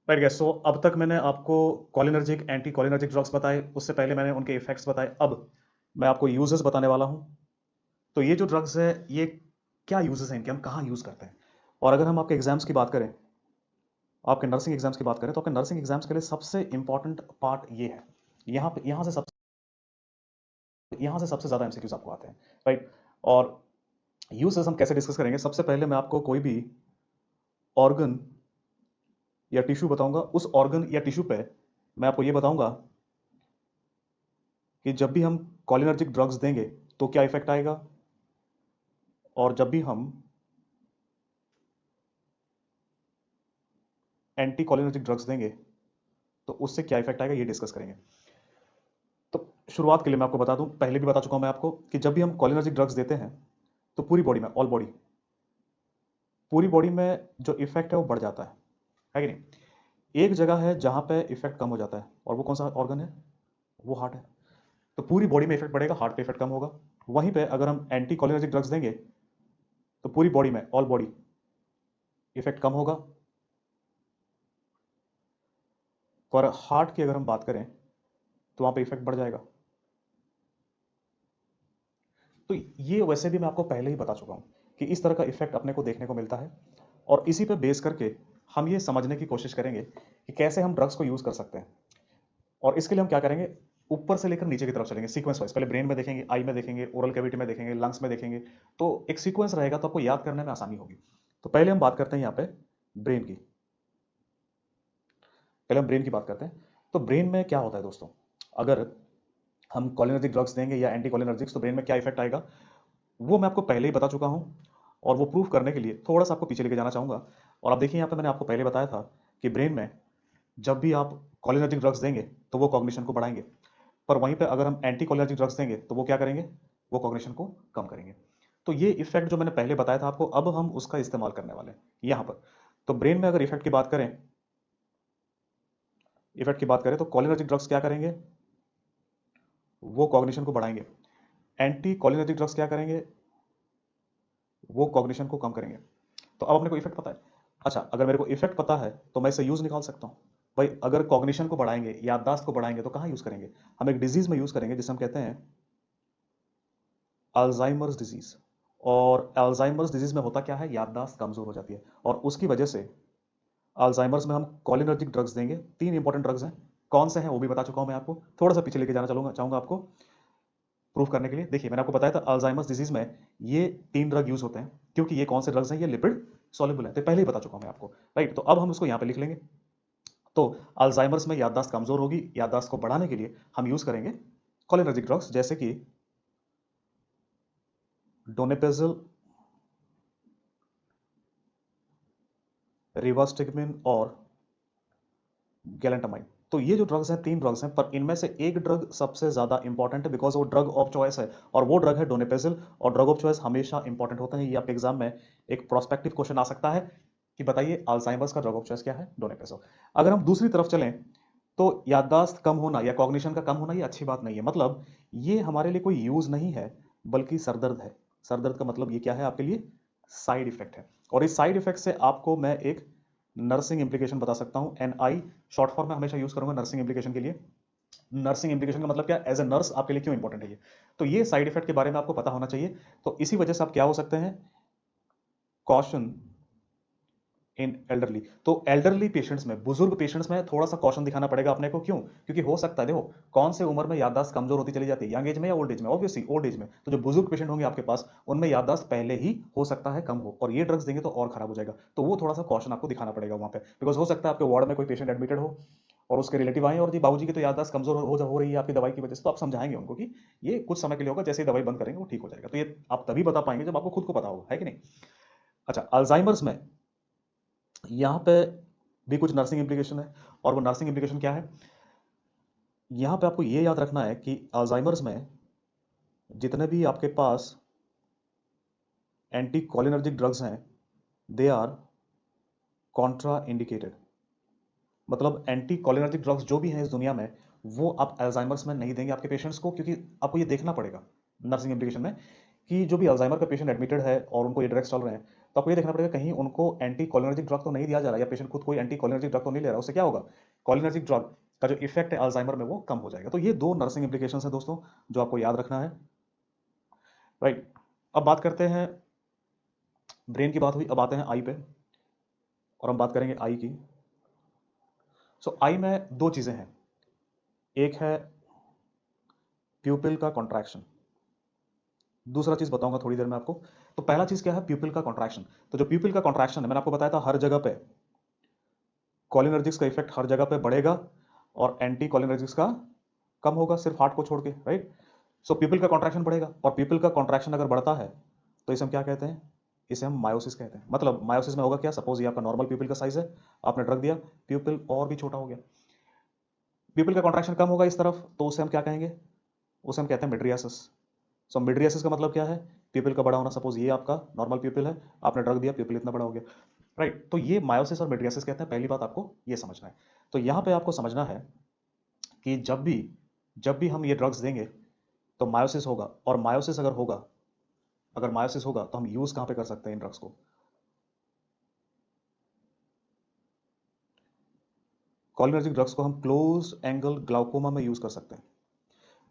Right gas, सो अब तक मैंने आपको कॉलिनर्जिक एंटी कॉलिनर्जिक ड्रग्स बताए, उससे पहले मैंने उनके इफेक्ट्स बताए। अब मैं आपको यूजेस बताने वाला हूं। तो ये जो ड्रग्स है, ये क्या यूजेस हैं इनके, हम कहाँ यूज करते हैं। और अगर हम आपके एग्जाम्स की बात करें, आपके नर्सिंग एग्जाम्स की बात करें, तो आपके नर्सिंग एग्जाम्स के लिए सबसे इंपॉर्टेंट पार्ट ये है। यहाँ से सबसे ज्यादा एमसीक्यूज आपको आते हैं, राइट। और यूजेस हम कैसे डिस्कस करेंगे, सबसे पहले मैं आपको कोई भी ऑर्गन या टिश्यू बताऊंगा। उस ऑर्गन या टिश्यू पे मैं आपको ये बताऊंगा कि जब भी हम कॉलिनर्जिक ड्रग्स देंगे तो क्या इफेक्ट आएगा, और जब भी हम एंटी कॉलिनर्जिक ड्रग्स देंगे तो उससे क्या इफेक्ट आएगा, ये डिस्कस करेंगे। तो शुरुआत के लिए मैं आपको बता दूं, पहले भी बता चुका हूं मैं आपको, कि जब भी हम कॉलिनर्जिक ड्रग्स देते हैं तो पूरी बॉडी में, ऑल बॉडी, पूरी बॉडी में जो इफेक्ट है वो बढ़ जाता है कि नहीं। एक जगह है जहां पे इफेक्ट कम हो जाता है, और वो कौन सा ऑर्गन है, वो हार्ट है। तो पूरी बॉडी में इफेक्ट बढ़ेगा, हार्ट पे इफेक्ट कम होगा। वहीं पे अगर हम एंटी कॉलिनर्जिक ड्रग्स देंगे तो पूरी बॉडी में, ऑल बॉडी, इफेक्ट कम होगा। और हार्ट की अगर हम बात करें तो वहां पे इफेक्ट बढ़ जाएगा। तो ये वैसे भी मैं आपको पहले ही बता चुका हूं कि इस तरह का इफेक्ट अपने को देखने को मिलता है। और इसी पे बेस करके हम ये समझने की कोशिश करेंगे कि कैसे हम ड्रग्स को यूज कर सकते हैं। और इसके लिए हम क्या करेंगे, ऊपर से लेकर नीचे की तरफ चलेंगे सीक्वेंस वाइज। पहले ब्रेन में देखेंगे, आई में देखेंगे, ओरल कैविटी में देखेंगे, लंग्स में देखेंगे। तो एक सीक्वेंस रहेगा तो आपको याद करने में आसानी होगी। तो पहले हम बात करते हैं यहाँ पे ब्रेन की। पहले हम ब्रेन की बात करते हैं। तो ब्रेन में क्या होता है दोस्तों, अगर हम कॉलिनर्जिक ड्रग्स देंगे या एंटी कॉलिनर्जिक्स, तो ब्रेन में क्या इफेक्ट आएगा वो मैं आपको पहले ही बता चुका हूं। और वो प्रूफ करने के लिए थोड़ा सा आपको पीछे लेके जाना चाहूंगा। और आप देखिए यहाँ पे मैंने आपको पहले बताया था कि ब्रेन में जब भी आप कॉलिनर्जिक ड्रग्स देंगे तो वो कॉग्निशन को बढ़ाएंगे। पर वहीं पे अगर हम एंटी कॉलिनर्जिक ड्रग्स देंगे तो वो क्या करेंगे, वो कॉग्निशन को कम करेंगे। तो ये इफेक्ट जो मैंने पहले बताया था आपको, अब हम उसका इस्तेमाल करने वाले हैं यहाँ पर। तो ब्रेन में अगर इफेक्ट की बात करें तो कॉलिनर्जिक ड्रग्स क्या करेंगे, वो कॉग्निशन को बढ़ाएंगे। एंटी कॉलिनर्जिक ड्रग्स क्या करेंगे, वो कॉग्निशन को कम करेंगे। तो अब अपने को इफेक्ट पता है। अच्छा, अगर मेरे को इफेक्ट पता है तो मैं इसे यूज निकाल सकता हूं। भाई अगर कॉग्निशन को बढ़ाएंगे, याददाश्त को बढ़ाएंगे, तो कहां यूज करेंगे, हम एक डिजीज में यूज करेंगे जिसे हम कहते हैं अल्जाइमर्स डिजीज। और अल्जाइमर्स डिजीज में होता क्या है, याददाश्त कमजोर हो जाती है। और उसकी वजह से अल्जाइमर्स में हम कॉलिनर्जिक ड्रग्स देंगे। तीन इंपॉर्टेंट ड्रग्स हैं, कौन से हैं वो भी बता चुका हूं मैं आपको। थोड़ा सा पीछे लेके जाना चलूंगा चाहूंगा आपको प्रूफ करने के लिए। देखिए मैंने आपको बताया था अल्जाइमर्स डिजीज में ये तीन ड्रग यूज होते हैं। क्योंकि ये कौन से ड्रग्स हैं, ये लिपिड सॉल्युबल है, तो पहले ही बता चुका हूं मैं आपको, राइट। तो अब हम इसको यहां पे लिख लेंगे। तो अल्जाइमर्स में याददाश्त कमजोर होगी, याददाश्त को बढ़ाने के लिए हम यूज करेंगे कॉलिनर्जिक ड्रग्स, जैसे कि डोनेपेजिल, रिवास्टिगमिन और गैलेंटामाइन। तो ये जो ड्रग्स हैं, तीन ड्रग्स हैं, पर इनमें से एक ड्रग सबसे ज्यादा इंपॉर्टेंट है, बिकॉज वो ड्रग ऑफ चॉइस है। और वो ड्रग है डोनेपेजिल। और ड्रग ऑफ चॉइस हमेशा इंपॉर्टेंट होता है। ये आपके एग्जाम में एक प्रोस्पेक्टिव क्वेश्चन आ सकता है कि बताइए अल्जाइमर्स का ड्रग ऑफ चॉइस क्या है, डोनेपेजिल। अगर हम दूसरी तरफ चलें तो याददाश्त कम होना या कॉग्निशन का कम होना ये अच्छी बात नहीं है। मतलब ये हमारे लिए कोई यूज नहीं है, बल्कि सरदर्द है। सरदर्द का मतलब ये क्या है आपके लिए, साइड इफेक्ट है। और इस साइड इफेक्ट से आपको मैं एक नर्सिंग इंप्लीकेशन बता सकता हूं। एनआई शॉर्ट फॉर्म में हमेशा यूज करूंगा नर्सिंग इंप्लीकेशन के लिए। नर्सिंग इंप्लीकेशन का मतलब क्या, एज ए नर्स आपके लिए क्यों इंपॉर्टेंट है ये। तो ये साइड इफेक्ट के बारे में आपको पता होना चाहिए। तो इसी वजह से आप क्या हो सकते हैं, कॉशन इन एल्डरली। तो एल्डरली पेशेंट्स में, बुजुर्ग पेशेंट्स में थोड़ा सा कॉशन दिखाना पड़ेगा अपने को। क्यों, क्योंकि हो सकता है, देखो कौन से उम्र में याददाश्त कमजोर होती चली जाती है, यंग एज में या ओल्ड एज में, ऑब्वियसली ओल्ड एज में। तो जो बुजुर्ग पेशेंट होंगे आपके पास, उनमें याददाश्त पहले ही हो सकता है कम हो, और ये ड्रग्स देंगे तो और खराब हो जाएगा। तो वो थोड़ा सा कॉशन आपको दिखाना पड़ेगा वहां पे। बिकॉज हो सकता है आपके वार्ड में कोई पेशेंट एडमिटेड हो और उसके रिलेटिव आए और जी बाबूजी की तो याददाश्त कमजोर हो रही है आपकी दवाई की वजह से। तो आप समझाएंगे उनको कि ये कुछ समय के लिए होगा, जैसे ही दवाई बंद करेंगे वो ठीक हो जाएगा। तो ये आप तभी बता पाएंगे जब आपको खुद को पता होगा, है कि नहीं। अच्छा, अल्जाइमर्स में यहाँ पे भी कुछ नर्सिंग इंप्लीकेशन है। और वो नर्सिंग इंप्लीकेशन क्या है, यहाँ पे आपको ये याद रखना है कि अल्जाइमर्स में जितने भी आपके पास एंटी कॉलिनर्जिक ड्रग्स हैं, दे आर कॉन्ट्रा इंडिकेटेड। मतलब एंटी कॉलिनर्जिक ड्रग्स जो भी हैं इस दुनिया में, वो आप अल्जाइमर्स में नहीं देंगे आपके पेशेंट्स को। क्योंकि आपको ये देखना पड़ेगा नर्सिंग इंप्लीकेशन में कि जो भी अल्जाइमर का पेशेंट एडमिटेड है और उनको ये ड्रग्स चल रहे हैं, तो आपको ये देखना पड़ेगा कहीं उनको एंटी कोलिनर्जिक ड्रग तो नहीं दिया जा रहा, या पेशेंट खुद कोई एंटी कोलिनर्जिक ड्रग तो नहीं ले रहा, उससे क्या होगा, कोलिनर्जिक ड्रग का जो इफेक्ट है अल्जाइमर में वो कम हो जाएगा। तो ये दो नर्सिंग इंप्लीकेशन है दोस्तों जो आपको याद रखना है, राइट। अब बात करते हैं, ब्रेन की बात हुई, अब आते हैं आई पे, और हम बात करेंगे आई की। सो आई में दो चीजें हैं, एक है प्यूपिल का कॉन्ट्रैक्शन, दूसरा चीज बताऊंगा थोड़ी देर में आपको। तो पहला चीज क्या है, प्यूपिल का कॉन्ट्रैक्शन। तो जो प्यूपिल का कॉन्ट्रैक्शन है, मैंने आपको बताया था हर जगह पे कोलिनर्जिक्स का इफेक्ट हर जगह पे बढ़ेगा और एंटी कोलिनर्जिक्स का कम होगा, सिर्फ हार्ट को छोड़ के, राइट। सो प्यूपिल का कॉन्ट्रैक्शन बढ़ेगा, और प्यूपिल का कॉन्ट्रैक्शन अगर बढ़ता है तो इसे हम क्या कहते हैं, इसे हम मायोसिस कहते हैं। मतलब मायोसिस में होगा क्या, सपोज ये आपका नॉर्मल प्यूपिल का साइज है, आपने ड्रग दिया, प्यूपिल और भी छोटा हो गया, प्यूपिल का कॉन्ट्रैक्शन कम होगा इस तरफ, तो उसे हम क्या कहेंगे, उसे हम कहते हैं मिड्रियासिस। सो मिड्रियासिस का मतलब क्या है, प्यूपिल का बड़ा होना। सपोज ये आपका नॉर्मल प्यूपिल है, आपने ड्रग दिया, प्यूपिल इतना बड़ा हो गया, राइट। तो ये मायोसिस और मिड्रियासिस कहते हैं, पहली बात आपको ये समझना है। तो यहां पे आपको समझना है कि जब भी हम ये ड्रग्स देंगे तो मायोसिस होगा, और मायोसिस अगर होगा, अगर मायोसिस होगा तो हम यूज कहां पे कर सकते हैं इन ड्रग्स को, कोलिनर्जिक ड्रग्स को हम क्लोज एंगल ग्लाउकोमा में यूज कर सकते हैं।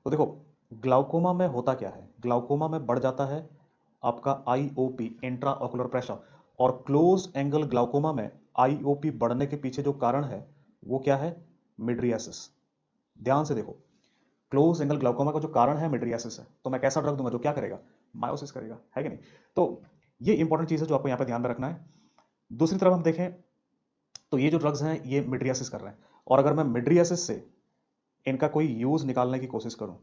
तो देखो, ग्लाउकोमा में होता क्या है, ग्लाउकोमा में बढ़ जाता है आपका आईओपी, इंट्रा ऑकुलर प्रेशर, और क्लोज एंगल ग्लाउकोमा में आईओपी बढ़ने के पीछे जो कारण है वो क्या है, मिड्रियासिस। ध्यान से देखो, क्लोज एंगल ग्लाउकोमा का जो कारण है मिड्रियासिस है, तो मैं कैसा ड्रग दूंगा जो क्या करेगा, मायोसिस करेगा, है कि नहीं। तो ये इंपॉर्टेंट चीज है जो आपको यहाँ पे ध्यान में रखना है। दूसरी तरफ हम देखें तो ये जो ड्रग्स हैं ये मिड्रियासिस कर रहे हैं, और अगर मैं मिड्रियासिस से इनका कोई यूज निकालने की कोशिश करूं,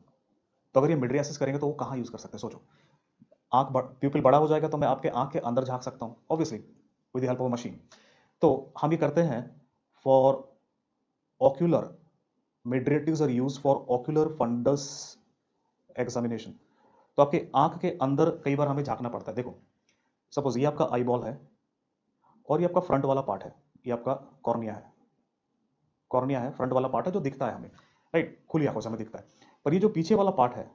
तो अगर ये मिड्रियासिस करेंगे तो वो कहाँ यूज कर सकते हैं, सोचो। प्यूपिल बड़ा हो जाएगा तो मैं आपके आंख के अंदर झांक सकता हूं, obviously with the help of machine. तो हम ये करते हैं for ocular, mydriatics are use for ocular fundus examination. तो आपके आंख के अंदर कई बार हमें झांकना पड़ता है। देखो, सपोज ये आपका आई बॉल है, और ये आपका फ्रंट वाला पार्ट है, ये आपका कॉर्निया है, कॉर्निया है, फ्रंट वाला पार्ट है जो दिखता है हमें, राइट, खुली आंखों से हमें दिखता है। पर ये जो पीछे वाला पार्ट है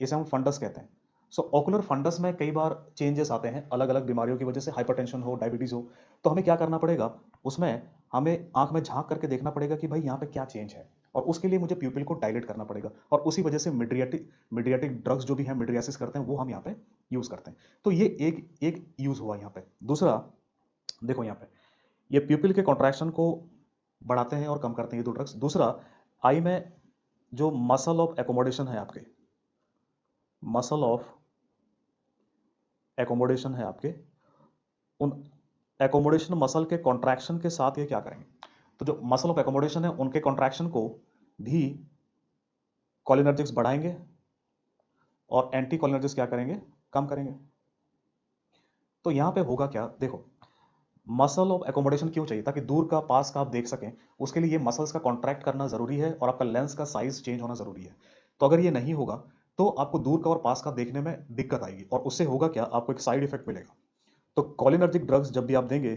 इसे हम फंडस कहते हैं। सो ऑकुलर फंडस में कई बार चेंजेस आते हैं अलग अलग बीमारियों की वजह से, हाइपरटेंशन हो, डायबिटीज हो, तो हमें क्या करना पड़ेगा, उसमें हमें आंख में झांक करके देखना पड़ेगा कि भाई यहाँ पे क्या चेंज है, और उसके लिए मुझे प्यूपिल को डायलेट करना पड़ेगा, और उसी वजह से मिड्रियाटिक ड्रग्स जो भी हैं मिड्रियासिस करते हैं वो हम यहाँ पे यूज करते हैं। तो ये एक एक यूज हुआ यहाँ पे। दूसरा देखो, यहाँ पे ये प्यूपिल के कॉन्ट्रैक्शन को बढ़ाते हैं और कम करते हैं ये दो ड्रग्स। दूसरा, आई में जो मसल ऑफ एकोमोडेशन है आपके, मसल ऑफ एकोमोडेशन है आपके, उन एकोमोडेशन मसल के कॉन्ट्रैक्शन के साथ ये क्या करेंगे, तो जो मसल ऑफ एकोमोडेशन है उनके कॉन्ट्रैक्शन को भी कोलिनर्जिक्स बढ़ाएंगे, और एंटी कोलिनर्जिक्स क्या करेंगे, कम करेंगे। तो यहां पे होगा क्या, देखो, मसल ऑफ एकोमोडेशन क्यों चाहिए, ताकि दूर का पास का आप देख सकें, उसके लिए ये मसल्स का कॉन्ट्रैक्ट करना जरूरी है, और आपका लेंस का साइज चेंज होना जरूरी है। तो अगर ये नहीं होगा तो आपको दूर का और पास का देखने में दिक्कत आएगी, और उससे होगा क्या, आपको एक साइड इफेक्ट मिलेगा। तो कोलिनर्जिक ड्रग्स जब भी आप देंगे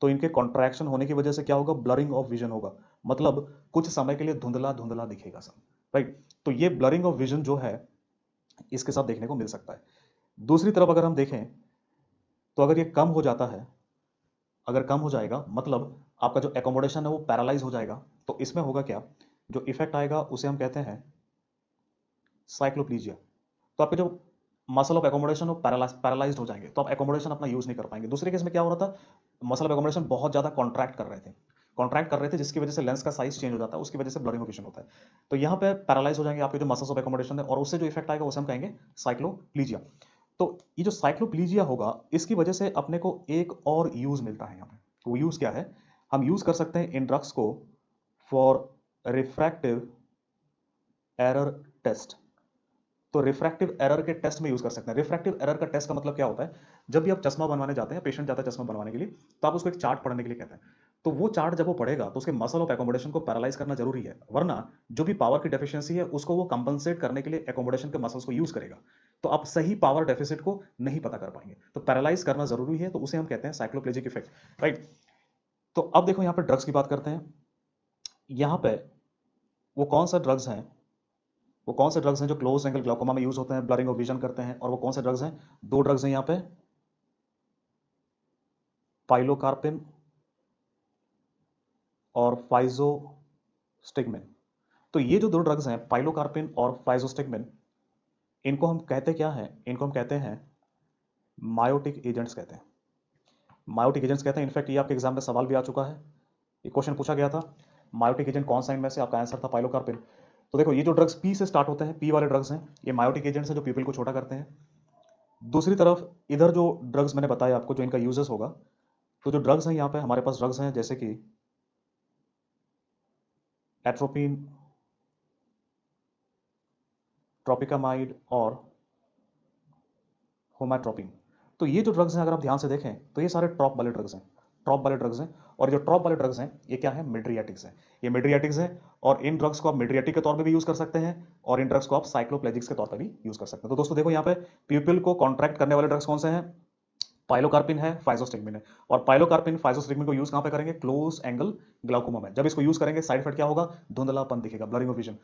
तो इनके कॉन्ट्रैक्शन होने की वजह से क्या होगा, ब्लरिंग ऑफ विजन होगा, मतलब कुछ समय के लिए धुंधला धुंधला दिखेगा सब, राइट। तो ये ब्लरिंग ऑफ विजन जो है इसके साथ देखने को मिल सकता है। दूसरी तरफ अगर हम देखें तो अगर ये कम हो जाता है, अगर कम हो जाएगा मतलब आपका जो एकोमोडेशन है वो पैरालाइज हो जाएगा, तो इसमें होगा क्या, जो इफेक्ट आएगा उसे हम कहते हैं साइक्लोप्लीजिया। तो आपके जो मसल ऑफ एकोमोडेशन वो पैरालाइज्ड हो जाएंगे, तो आप एकोमोडेशन अपना यूज नहीं कर पाएंगे। दूसरे केस में क्या हो रहा था, मसल ऑफ एकोमोडेशन बहुत ज्यादा कॉन्ट्रैक्ट कर रहे थे जिसकी वजह से लेंस का साइज चेंज हो जाता है, उसकी वजह से ब्लरिंग ऑफ विजन होता है। तो यहाँ पे पैरालाइज हो जाएंगे आपके जो मसल्स ऑफ एकोमोडेशन है, और उससे जो इफेक्ट आएगा उसे हम कहेंगे साइक्लोप्लीजिया। तो ये जो साइक्लोप्लीजिया होगा इसकी वजह से अपने को एक और यूज मिलता है यहाँ पे। तो वो यूज क्या है, हम यूज कर सकते हैं इन ड्रग्स को फॉर रिफ्रैक्टिव एरर टेस्ट। तो रिफ्रैक्टिव एरर के टेस्ट में यूज कर सकते हैं। रिफ्रैक्टिव एरर का टेस्ट का मतलब क्या होता है, जब भी आप चश्मा बनवाने जाते हैं, पेशेंट जाता है चश्मा बनवाने के लिए, तो आप उसको एक चार्ट पढ़ने के लिए कहते हैं। तो वो चार्ट जब वो पढ़ेगा तो उसके मसल ऑफ एकोमोडेशन को पैरालाइज करना जरूरी है, वरना जो भी पावर की डेफिशिएंसी है उसको वो कंपनसेट करने के लिए एकोमोडेशन के मसल्स को यूज करेगा, तो आप सही पावर डेफिसिट को नहीं पता कर पाएंगे। तो पैरालाइज करना जरूरी है, तो उसे हम कहते हैं साइक्लोप्लेजिक इफेक्ट, राइट। तो अब देखो यहाँ पे ड्रग्स की बात करते हैं। यहाँ पे वो कौन सा ड्रग्स हैं, वो कौन से ड्रग्स हैं जो क्लोज एंगल ग्लाउकोमा में यूज होते हैं, ब्लरिंग ऑफ विजन करते हैं, और वो कौन से ड्रग्स हैं, दो ड्रग्स हैं यहाँ पे, पाइलोकार्पिन और फाइजोस्टिगमिन। तो ये जो दो ड्रग्स हैं, पाइलोकार्पिन और फाइजोस्टिगमिन, इनको हम कहते क्या हैं? इनको हम कहते हैं मायोटिक एजेंट्स कहते हैं। मायोटिक एजेंट्स कहते हैं। इनफैक्ट ये आपके एग्जाम में सवाल भी आ चुका है, ये क्वेश्चन पूछा गया था, मायोटिक एजेंट कौन सा इनमें से? आपका आंसर था पाइलोकार्पिन। तो देखो, ये जो ड्रग्स पी से स्टार्ट होते हैं, पी वाले ड्रग्स हैं, ये मायोटिक एजेंट्स हैं जो पीपल को छोटा करते हैं। दूसरी तरफ इधर जो ड्रग्स मैंने बताया आपको, जो इनका यूजेस होगा, तो जो ड्रग्स हैं यहाँ पे हमारे पास ड्रग्स हैं जैसे कि एट्रोपिन, ट्रोपिकामाइड और होमाट्रोपिन। तो ये जो ड्रग्स हैं, अगर आप ध्यान से देखें तो ये सारे ट्रॉप वाले ड्रग्स हैं, ट्रॉप वाले ड्रग्स हैं। और जो ट्रॉप वाले ड्रग्स हैं ये क्या है? मिड्रियाटिक्स हैं। ये मिड्रियाटिक्स हैं, और इन ड्रग्स को आप मिड्रियाटिक के तौर पे भी यूज कर सकते हैं, और इन ड्रग्स को आप साइक्लोप्लेजिक्स के तौर पे भी यूज कर सकते हैं। तो दोस्तों देखो, यहाँ पे पीपल को कॉन्ट्रैक्ट करने वाले ड्रग्स कौन से हैं? पाइलोकार्पिन है, फाइजोस्टिगमिन है। और पाइलोकार्पिन फाइजोस्टिगमिन को यूज कहां पे करेंगे? क्लोज एंगल ग्लाउकोमा में। जब इसको यूज करेंगे साइड इफेक्ट क्या होगा? धुंधलापन दिखेगा, ब्लरिंग ऑफ विजन।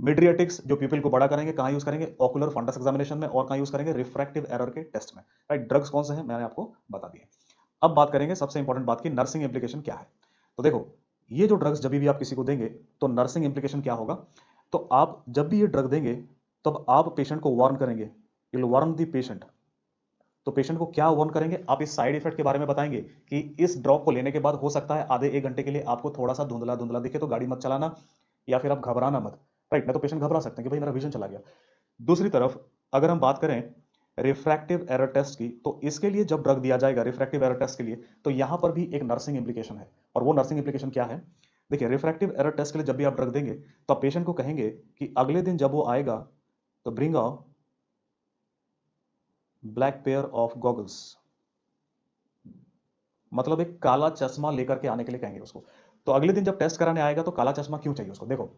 मिड्रियाटिक्स जो पीपल को बड़ा करेंगे, कहां यूज करेंगे? ओकुलर फंडस एग्जामिनेशन में, और कहां यूज करेंगे? रिफ्रैक्टिव एरर के टेस्ट में। राइट, ड्रग्स कौन से हैं मैंने आपको बता दिए। अब बात करेंगे सबसे इंपॉर्टेंट बात की, नर्सिंग इंप्लीकेशन क्या है। तो देखो, ये जो ड्रग्स जब भी आप किसी को देंगे तो नर्सिंग इंप्लीकेशन क्या होगा? तो आप जब भी ये ड्रग देंगे तब आप पेशेंट को वार्न करेंगे, you will warn the patient. तो पेशेंट को क्या वार्न करेंगे? आप इस साइड इफेक्ट के बारे में बताएंगे कि इस ड्रॉप को लेने के बाद हो सकता है आधे एक घंटे के लिए आपको थोड़ा सा धुंधला धुंधला दिखे, तो गाड़ी मत चलाना, या फिर आप घबराना मत। राइट, नहीं तो पेशेंट घबरा सकते हैं कि भाई मेरा विजन चला गया। दूसरी तरफ अगर हम बात करें रिफ्रैक्टिव एरर टेस्ट की, तो इसके लिए जब ड्रग दिया जाएगा रिफ्रैक्टिव एरर टेस्ट के लिए, तो यहां पर भी एक नर्सिंग इंप्लीकेशन है। और वो नर्सिंग इंप्लीकेशन क्या है? देखिए, रिफ्रैक्टिव एरर टेस्ट के लिए जब भी आप ड्रग देंगे तो आप पेशेंट को कहेंगे कि अगले दिन जब वो आएगा तो bring a black pair of goggles, मतलब एक काला चश्मा लेकर के आने के लिए कहेंगे उसको। तो अगले दिन जब टेस्ट कराने आएगा तो काला चश्मा क्यों चाहिए उसको? देखो,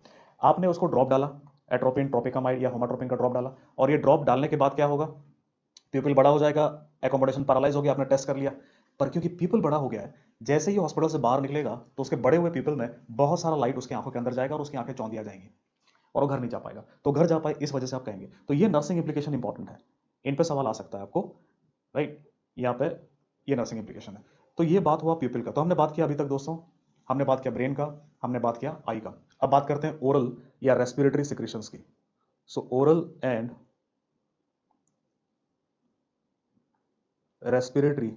आपने उसको ड्रॉप डाला, एट्रोपिन, ट्रोपिकामाइड या होमाट्रोपिन का ड्रॉप डाला, और ये ड्रॉप डालने के बाद क्या होगा? पीपल बड़ा हो जाएगा, एकोमोडेशन पैरालाइज हो गया, आपने टेस्ट कर लिया, पर क्योंकि पीपल बड़ा हो गया है, जैसे ही हॉस्पिटल से बाहर निकलेगा तो उसके बड़े हुए पीपल में बहुत सारा लाइट उसकी आंखों के अंदर जाएगा और उसकी आंखें चौंधिया जाएंगी, और वो घर नहीं जा पाएगा। तो घर जा पाए इस वजह से आप कहेंगे। तो ये नर्सिंग इंप्लीकेशन इंपॉर्टेंट है, इन पे सवाल आ सकता है आपको। राइट, यहाँ पे ये नर्सिंग इंप्लीकेशन है। तो ये बात हुआ पीपल का। तो हमने बात किया अभी तक दोस्तों, हमने बात किया ब्रेन का, हमने बात किया आई का। अब बात करते हैं ओरल या रेस्पिरेटरी सिक्रीशंस की। सो oral and respiratory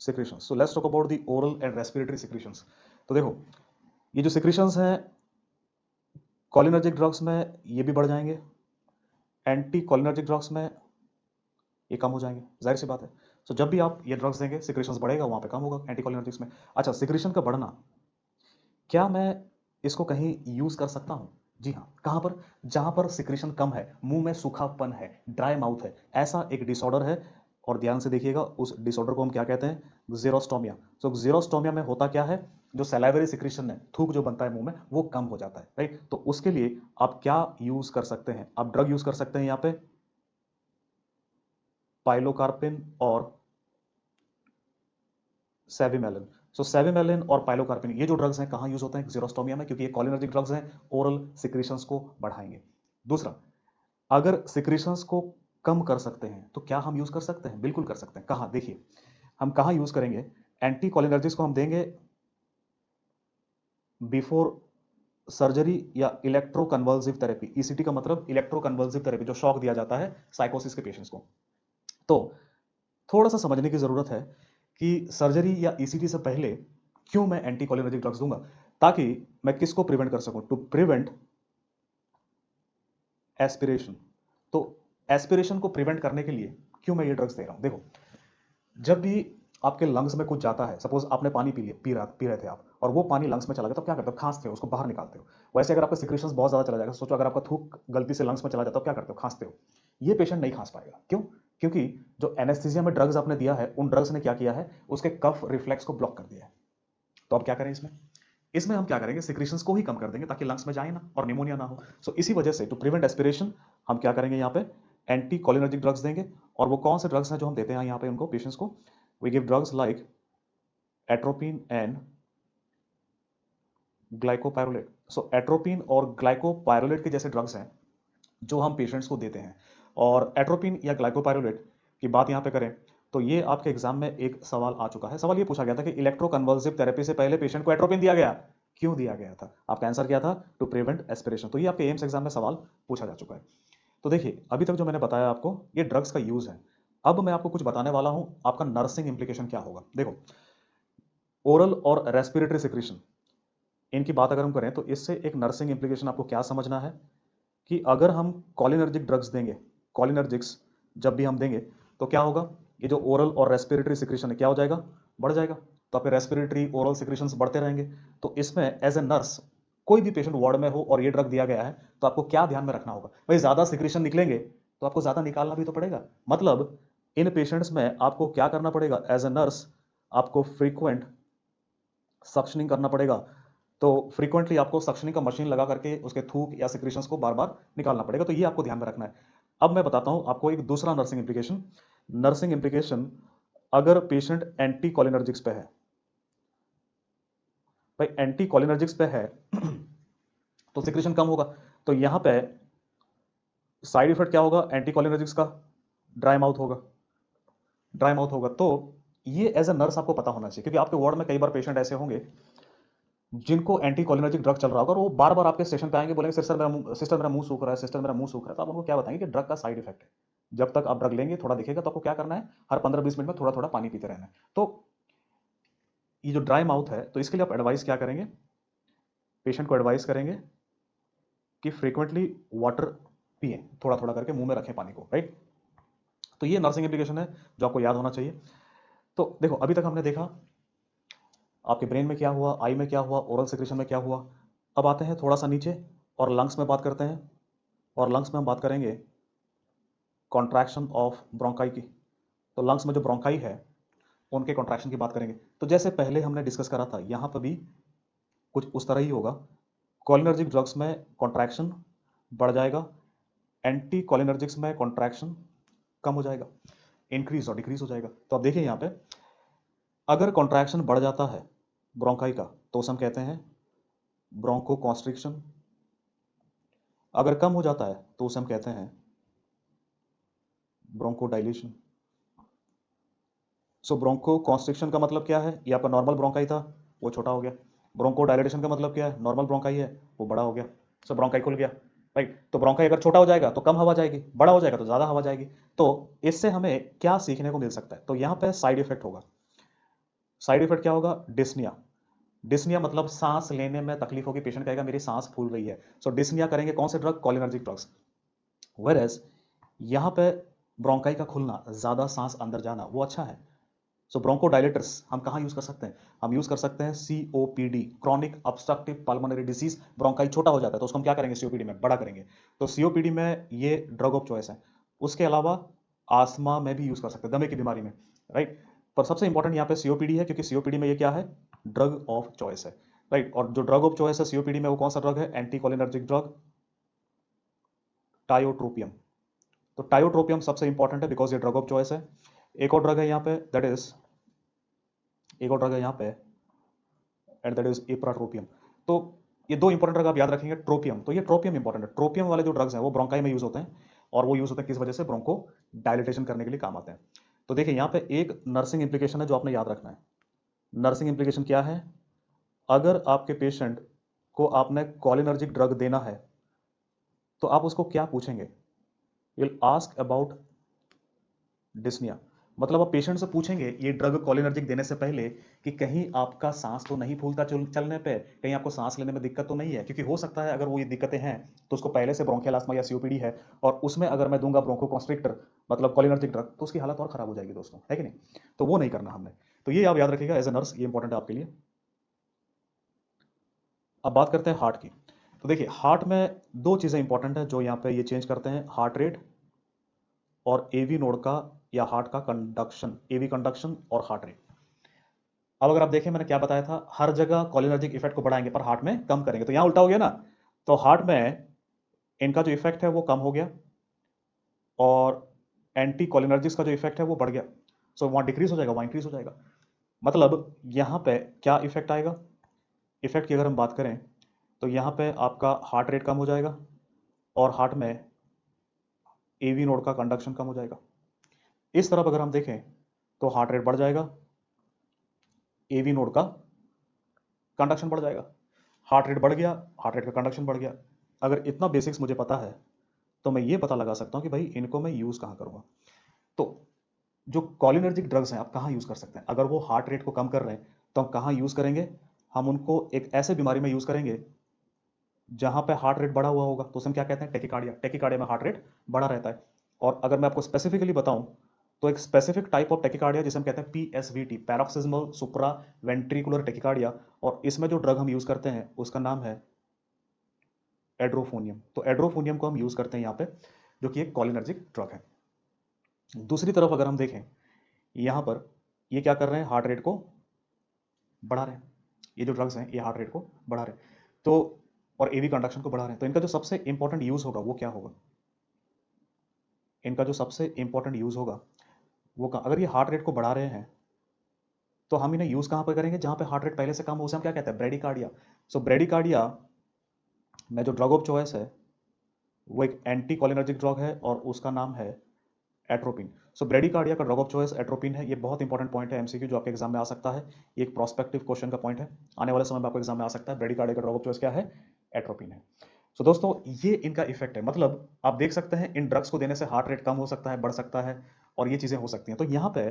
secretions. So let's talk about the oral and respiratory secretions. तो देखो, ये जो सिक्रीशंस हैं कोलिनर्जिक ड्रग्स में ये भी बढ़ जाएंगे, एंटी कोलिनर्जिक ड्रग्स में ये कम हो जाएंगे, जाहिर सी बात है। सो जब भी आप ये ड्रग्स देंगे सिक्रीशंस बढ़ेगा, वहां पे कम होगा एंटीकोलिनर्जिक्स में। अच्छा, सिक्रीशन का बढ़ना, क्या मैं इसको कहीं यूज कर सकता हूं? जी हाँ, कहां पर? जहां पर सिक्रीशन कम है, मुंह में सूखापन है, ड्राई माउथ है, ऐसा एक डिसऑर्डर है। और ध्यान से देखिएगा, उस डिसऑर्डर को हम क्या कहते हैं? जीरोस्टोमिया। सो जीरोस्टोमिया में होता क्या है? जो सैलाइवरी सिक्रीशन है, थूक जो बनता है मुंह में, वो कम हो जाता है। राइट, तो उसके लिए आप क्या यूज कर सकते हैं? आप ड्रग यूज कर सकते हैं यहाँ पे, पाइलोकार्पिन और सेविमेलिन। सो सेविमेलिन और पाइलोकार्पिन, ये जो ड्रग्स हैं कहाँ यूज होते हैं? जीरोस्टोमिया में, क्योंकि ये कोलिनर्जिक ड्रग्स हैं, ओरल सिक्रीशंस को बढ़ाएंगे। दूसरा, अगर सिक्रीशंस को कम कर सकते हैं तो क्या हम यूज कर सकते हैं? बिल्कुल कर सकते हैं। कहाँ? देखिए, हम कहाँ यूज करेंगे? एंटी कोलिनर्जिक्स को हम देंगे बिफोर सर्जरी या इलेक्ट्रोकन्वल्सिव थेरेपी। ईसीटी का मतलब इलेक्ट्रोकन्वल्सिव थेरेपी, जो शॉक दिया जाता है साइकोसिस के पेशेंट्स को। तो थोड़ा सा समझने की जरूरत है कि सर्जरी या ईसीटी से पहले क्यों मैं एंटीकोलिनर्जिक ड्रग्स दूंगा, ताकि मैं किसको प्रिवेंट कर सकूं? To prevent aspiration. तो एस्पिरेशन को प्रिवेंट करने के लिए क्यों मैं ये ड्रग्स दे रहा हूं? देखो, जब भी आपके लंग्स में कुछ जाता है, सपोज आपने पानी पी लिया, पी रहे थे आप, और वो पानी लंग्स में चला गया, तो क्या करते हो? खांसते हो, उसको बाहर निकालते हो। वैसे अगर आपका सिक्रीशंस बहुत ज्यादा चला जाएगा, सोचो अगर आपका थूक गलती से लंग्स में चला जाता हो, क्या करते हो? खांसते हो। ये पेशेंट नहीं खांस पाएगा। क्यों? क्योंकि जो एनेस्थीसिया में ड्रग्स आपने दिया है, उन ड्रग्स ने क्या किया है? उसके कफ रिफ्लेक्स को ब्लॉक कर दिया है। तो अब क्या करें इसमें? इसमें हम क्या करेंगे? सिक्रीशंस को ही कम कर देंगे, ताकि लंग्स में जाए ना और निमोनिया ना हो। सो इसी वजह से टू प्रिवेंट एस्पिरेशन हम क्या करेंगे? यहाँ पे एंटी कोलिनर्जिक ड्रग्स देंगे। और वो कौन से ड्रग्स हैं जो हम देते हैं यहाँ पे उनको, पेशेंट्स को? We give drugs like atropine and glycopyrrolate. So atropine और ग्लाइकोपायरोलेट के जैसे ड्रग्स हैं जो हम पेशेंट्स को देते हैं। और एट्रोपिन या ग्लाइकोपायरोलेट की बात यहाँ पे करें तो ये आपके एग्जाम में एक सवाल आ चुका है। सवाल ये पूछा गया था कि इलेक्ट्रोकन्वल्सिव थेरेपी से पहले पेशेंट को एट्रोपिन दिया गया, क्यों दिया गया था? आपका आंसर क्या था? To prevent aspiration. तो ये आपके एम्स एग्जाम में सवाल पूछा जा चुका है। तो देखिए, अभी तक जो मैंने बताया आपको, ये ड्रग्स का यूज है। अब मैं आपको कुछ बताने वाला हूं, आपका नर्सिंग इंप्लीकेशन क्या होगा। देखो, ओरल और रेस्पिरेटरी सिक्रीशन, इनकी बात अगर हम करें तो इससे एक नर्सिंग इंप्लीकेशन आपको क्या समझना है कि अगर हम कॉलिनर्जिक ड्रग्स देंगे, कॉलिनर्जिक्स जब भी हम देंगे, तो क्या होगा? ये जो ओरल और रेस्पिरेटरी सिक्रीशन है, क्या हो जाएगा? बढ़ जाएगा। तो आपके रेस्पिरेटरी ओरल सिक्रीशंस बढ़ते रहेंगे। तो इसमें एज ए नर्स, कोई भी पेशेंट वार्ड में हो और ये ड्रग दिया गया है, तो आपको क्या ध्यान में रखना होगा? भाई ज्यादा सिक्रीशन निकलेंगे तो आपको ज्यादा निकालना भी तो पड़ेगा। मतलब इन पेशेंट्स में आपको क्या करना पड़ेगा एज ए नर्स? आपको फ्रीक्वेंट सक्शनिंग करना पड़ेगा। तो फ्रीक्वेंटली आपको सक्शनिंग का मशीन लगा करके उसके थूक या सिक्रीशंस को बार बार निकालना पड़ेगा। तो ये आपको ध्यान में रखना है। अब मैं बताता हूं आपको एक दूसरा नर्सिंग इंप्लीकेशन। नर्सिंग इंप्लीकेशन, अगर पेशेंट एंटी कोलिनर्जिक्स पे है, भाई एंटी कोलिनर्जिक्स पे है तो सिक्रीशन कम होगा। तो यहां पे साइड इफेक्ट क्या होगा एंटी कोलिनर्जिक्स का? ड्राई माउथ होगा। ड्राई माउथ होगा। तो ये एज ए नर्स आपको पता होना चाहिए, क्योंकि आपके वार्ड में कई बार पेशेंट ऐसे होंगे जिनको एंटी कोलिनर्जिक ड्रग चल रहा होगा और वो बार बार आपके स्टेशन पे आएंगे, बोलेंगे सिस्टर मेरा मुंह सूख रहा है, सिस्टर मेरा मुंह सूख रहा है। तो आप उनको क्या बताएंगे कि ड्रग का साइड इफेक्ट है। जब तक आप ड्रग लेंगे, थोड़ा दिखेगा, तो आपको क्या करना है? हर 15-20 मिनट में थोड़ा थोड़ा पानी पीते रहना है। तो ये जो ड्राई माउथ है, तो इसके लिए आप एडवाइस क्या करेंगे? पेशेंट को एडवाइस करेंगे कि फ्रीक्वेंटली वाटर पिए, थोड़ा थोड़ा करके मुंह में रखें पानी को, राइट? तो ये नर्सिंग एप्लीकेशन है जो आपको याद होना चाहिए। तो देखो, अभी तक हमने देखा आपके ब्रेन में क्या हुआ, आई में क्या हुआ, ओरल सेक्रेशन में क्या हुआ। अब आते हैं थोड़ा सा नीचे और लंग्स में बात करते हैं। और लंग्स में हम बात करेंगे कॉन्ट्रैक्शन ऑफ ब्रोंकाई की। तो लंग्स में जो ब्रोंकाई है, उनके कॉन्ट्रैक्शन की बात करेंगे। तो जैसे पहले हमने डिस्कस करा था, यहाँ पर भी कुछ उस तरह ही होगा। कोलिनर्जिक ड्रग्स में कॉन्ट्रैक्शन बढ़ जाएगा, एंटी कोलिनर्जिक्स में कॉन्ट्रैक्शन कम हो जाएगा, इंक्रीज और डिक्रीज हो जाएगा। तो आप देखिए यहाँ पे, अगर कॉन्ट्रैक्शन बढ़ जाता है ब्रोंकाई का, तो उसे हम कहते हैं ब्रोंको कॉन्स्ट्रिक्शन। अगर कम हो जाता है तो उसे हम कहते हैं ब्रोंको डायलेशन। सो ब्रोंको कॉन्स्ट्रिक्शन का मतलब क्या है? ये आपका नॉर्मल ब्रोंकाई था, वो छोटा हो गया। ब्रोंको डायलेशन का मतलब क्या है? नॉर्मल ब्रोंकाई है, वो बड़ा हो गया। सो ब्रोंकाई खुल गया, राइट? तो ब्रोंकाई अगर छोटा हो जाएगा तो कम हवा जाएगी, बड़ा हो जाएगा तो ज्यादा हवा जाएगी। तो इससे हमें क्या सीखने को मिल सकता है? तो यहाँ पे साइड इफेक्ट होगा। साइड इफेक्ट क्या होगा? डिस्निया। डिस्निया मतलब सांस लेने में तकलीफ होगी, पेशेंट कहेगा मेरी सांस फूल रही है। सो डिस्निया करेंगे कौन से ड्रग? Cholinergic drugs. वेरएज यहाँ पे ब्रोंकाई का खुलना, ज्यादा सांस अंदर जाना, वो अच्छा है। सो ब्रोंको डायलेटर्स हम कहाँ यूज कर सकते हैं? हम यूज कर सकते हैं COPD, chronic obstructive pulmonary disease. Bronchi छोटा हो जाता है तो उसको हम क्या करेंगे? सीओपीडी में बड़ा करेंगे। तो सीओपीडी में ये ड्रग ऑफ चॉइस है। उसके अलावा आस्थमा में भी यूज कर सकते हैं, दमे की बीमारी में, राइट? पर सबसे इंपॉर्टेंट यहाँ पे सीओपीडी है, क्योंकि सीओपीडी में ये क्या है? ड्रग ऑफ चॉइस है, राइट? और जो ड्रग ऑफ चॉइस है सीओपीडी में, वो कौन सा ड्रग है? Anti cholinergic drug tiotropium. तो टायोट्रोपियम सबसे इंपॉर्टेंट है बिकॉज ये ड्रग ऑफ चॉइस है। एक और ड्रग है यहाँ पे, दैट इज, एक और ड्रग है यहाँ पे, एंड दैट इज इप्राट्रोपियम। तो ये दो इंपॉर्टेंट ड्रग आप याद रखेंगे। ट्रोपियम, तो ये ट्रोपियम इंपॉर्टेंट है। ट्रोपियम वाले जो ड्रग्स हैं वो ब्रोंकाई में यूज होते हैं, और वो यूज होते हैं किस वजह से? ब्रोंको डायलिटेशन करने के लिए काम आते हैं। तो देखिए यहाँ पे एक नर्सिंग इंप्लीकेशन है जो आपने याद रखना है। नर्सिंग इंप्लीकेशन क्या है? अगर आपके पेशेंट को आपने कोलिनर्जिक ड्रग देना है, तो आप उसको क्या पूछेंगे? Will ask about dyspnoea. मतलब आप पेशेंट से पूछेंगे ये ड्रग कोलिनर्जिक देने से पहले कि कहीं आपका सांस तो नहीं फूलता चलने पे, कहीं आपको सांस लेने में दिक्कत तो नहीं है? क्योंकि हो सकता है अगर वो ये दिक्कतें हैं तो उसको पहले से ब्रोंकियल अस्थमा या सीओपीडी है, और उसमें अगर मैं दूंगा ब्रोंको कॉन्स्ट्रिक्टर मतलब कोलिनर्जिक ड्रग, तो उसकी हालत और खराब हो जाएगी दोस्तों, है कि नहीं? तो वो नहीं करना हमने। तो ये आप याद रखिएगा एज ए नर्स, ये इंपॉर्टेंट है आपके लिए। अब बात करते हैं हार्ट की। तो देखिए, हार्ट में दो चीजें इंपॉर्टेंट है जो यहाँ पे ये चेंज करते हैं, हार्ट रेट और एवी नोड का या हार्ट का कंडक्शन, एवी कंडक्शन और हार्ट रेट। अब अगर आप देखें, मैंने क्या बताया था, हर जगह कोलिनर्जिक इफेक्ट को बढ़ाएंगे पर हार्ट में कम करेंगे। तो यहां उल्टा हो गया ना। तो हार्ट में इनका जो इफेक्ट है वो कम हो गया, और एंटी कोलिनर्जिक्स का जो इफेक्ट है वो बढ़ गया। सो वहां डिक्रीज हो जाएगा, वहां इंक्रीज हो जाएगा। मतलब यहां पे क्या इफेक्ट आएगा? इफेक्ट की अगर हम बात करें तो यहां पे आपका हार्ट रेट कम हो जाएगा, और हार्ट में एवी नोड का कंडक्शन कम हो जाएगा। इस तरफ अगर हम देखें तो हार्ट रेट बढ़ जाएगा, एवी नोड का कंडक्शन बढ़ जाएगा। हार्ट रेट बढ़ गया, हार्ट रेट का कंडक्शन बढ़ गया। अगर इतना बेसिक्स मुझे पता है तो मैं ये पता लगा सकता हूँ कि भाई इनको मैं यूज़ कहाँ करूँगा। तो जो कॉलिनर्जिक ड्रग्स हैं आप कहाँ यूज़ कर सकते हैं? अगर वो हार्ट रेट को कम कर रहे हैं तो हम कहाँ यूज़ करेंगे? हम उनको एक ऐसे बीमारी में यूज़ करेंगे जहाँ पे हार्ट रेट बढ़ा हुआ होगा, तो उसे हम क्या कहते हैं? टेकिकार्डिया। टेकिकार्डिया में हार्ट रेट बढ़ा रहता है। और अगर मैं आपको स्पेसिफिकली बताऊं तो एक स्पेसिफिक टाइप ऑफ टेकिकार्डिया जिसे हम कहते हैं पीएसवीटी, पैरोक्सिस्मल सुप्रा वेंट्रिकुलर टेकिकार्डिया, और इसमें जो ड्रग हम यूज़ करते हैं उसका नाम है एड्रोफोनियम। तो एड्रोफोनियम को हम यूज़ करते हैं यहाँ पे, जो कि एक कॉलिनर्जिक ड्रग है। दूसरी तरफ अगर हम देखें, यहाँ पर ये क्या कर रहे हैं? हार्ट रेट को बढ़ा रहे हैं। ये जो ड्रग्स हैं ये हार्ट रेट को बढ़ा रहे हैं, तो और एवी कंडक्शन को बढ़ा रहे हैं। तो इनका जो सबसे इंपॉर्टेंट यूज़ होगा वो क्या होगा? इनका जो सबसे इंपॉर्टेंट यूज़ होगा वो अगर ये हार्ट रेट को बढ़ा रहे हैं तो हम इन्हें यूज़ कहाँ पर करेंगे? जहाँ पे हार्ट रेट पहले से कम हो, उसे हम क्या कहते हैं? ब्रेडिकार्डिया। सो ब्रेडिकार्डिया में जो ड्रग ऑफ चॉइस है वो एक एंटी कॉलिनर्जिक ड्रग है और उसका नाम है एट्रोपिन। सो ब्रेडिकार्डिया का ड्रग ऑफ चॉइस एट्रोपिन है। ये बहुत इंपॉर्टेंट पॉइंट है एमसीक्यू, जो आपके एग्जाम में आ सकता है। ये एक प्रोस्पेक्टिव क्वेश्चन का पॉइंट है, आने वाले समय में आपको एग्जाम में आ सकता है। ब्रेडिकार्डिया का ड्रग ऑफ चॉइस क्या है? एट्रोपिन है। सो दोस्तों ये इनका इफेक्ट है, मतलब आप देख सकते हैं इन ड्रग्स को देने से हार्ट रेट कम हो सकता है, बढ़ सकता है, और ये चीज़ें हो सकती हैं। तो यहाँ पे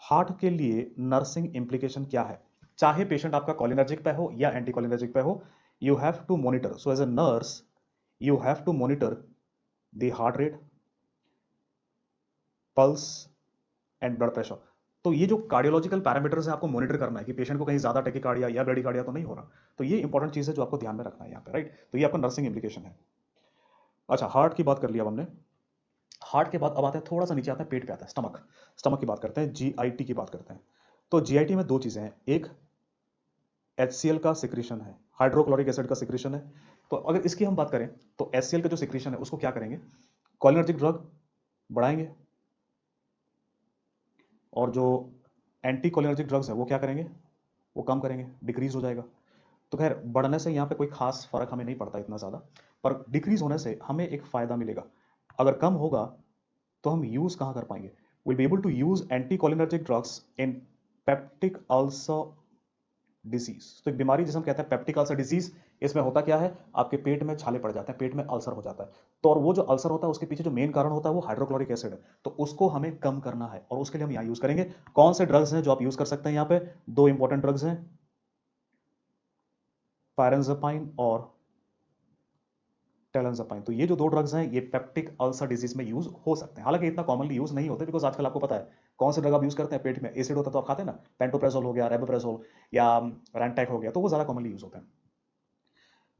हार्ट के लिए नर्सिंग इम्प्लीकेशन क्या है? चाहे पेशेंट आपका कॉलिनर्जिक पे हो या एंटी कॉलिनर्जिक पे हो, you have to monitor. So as a nurse you have to monitor the heart rate, pulse and blood pressure. तो ये जो कार्डियोलॉजिकल पैरामीटर्स है आपको मॉनिटर करना है कि पेशेंट को कहीं ज्यादा टेकिकार्डिया या ब्रेडिकार्डिया तो नहीं हो रहा। तो ये इंपॉर्टेंट चीज है जो आपको ध्यान में रखना है यहाँ पे, राइट? तो ये आपका नर्सिंग इम्प्लीकेशन है। अच्छा, हार्ट की बात कर लिया अब हमने। हार्ट के बाद अब आता है, थोड़ा सा नीचे आता है, पेट पे आता है, स्टमक। स्टमक की बात करते हैं, जीआईटी की बात करते हैं। तो जीआईटी में दो चीजें हैं, एक HCl का सिक्रीशन है, हाइड्रोक्लोरिक एसिड का सिक्रीशन है। तो अगर इसकी हम बात करें तो HCl का जो सिक्रीशन है उसको क्या करेंगे? कॉलिनर्जिक ड्रग बढ़ाएंगे, और जो एंटी कोलिनर्जिक ड्रग्स है वो क्या करेंगे? वो कम करेंगे, डिक्रीज हो जाएगा। तो खैर बढ़ने से यहाँ पे कोई खास फर्क हमें नहीं पड़ता इतना ज़्यादा, पर डिक्रीज होने से हमें एक फ़ायदा मिलेगा। अगर कम होगा तो हम यूज़ कहाँ कर पाएंगे? Will be able to use anti cholinergic drugs in peptic ulcer disease. तो एक बीमारी जिसे हम कहते हैं पेप्टिक अल्सर डिजीज, इसमें होता क्या है? आपके पेट में छाले पड़ जाते हैं, पेट में अल्सर हो जाता है। तो और वो जो अल्सर होता है उसके पीछे जो मेन कारण होता है वो हाइड्रोक्लोरिक एसिड है। तो उसको हमें कम करना है और उसके लिए हम यहाँ यूज करेंगे। कौन से ड्रग्स हैं जो आप यूज कर सकते हैं यहाँ पे? दो इंपॉर्टेंट ड्रग्स हैं, पायरेंजापाइन और टेलेंजापाइन। तो ये जो दो ड्रग्स हैं ये पेप्टिक अल्सर डिजीज में यूज हो सकते हैं। हालांकि इतना कॉमनली यूज नहीं होते, बिकॉज आजकल आपको पता है कौन से ड्रग आप यूज करते हैं? पेट में एसिड होता है तो आप खाते हैं ना, पेंटोप्रेजोल हो गया, रेबोप्रेजोल या रैंटैक हो गया, तो वो ज्यादा कॉमनली यूज होते हैं।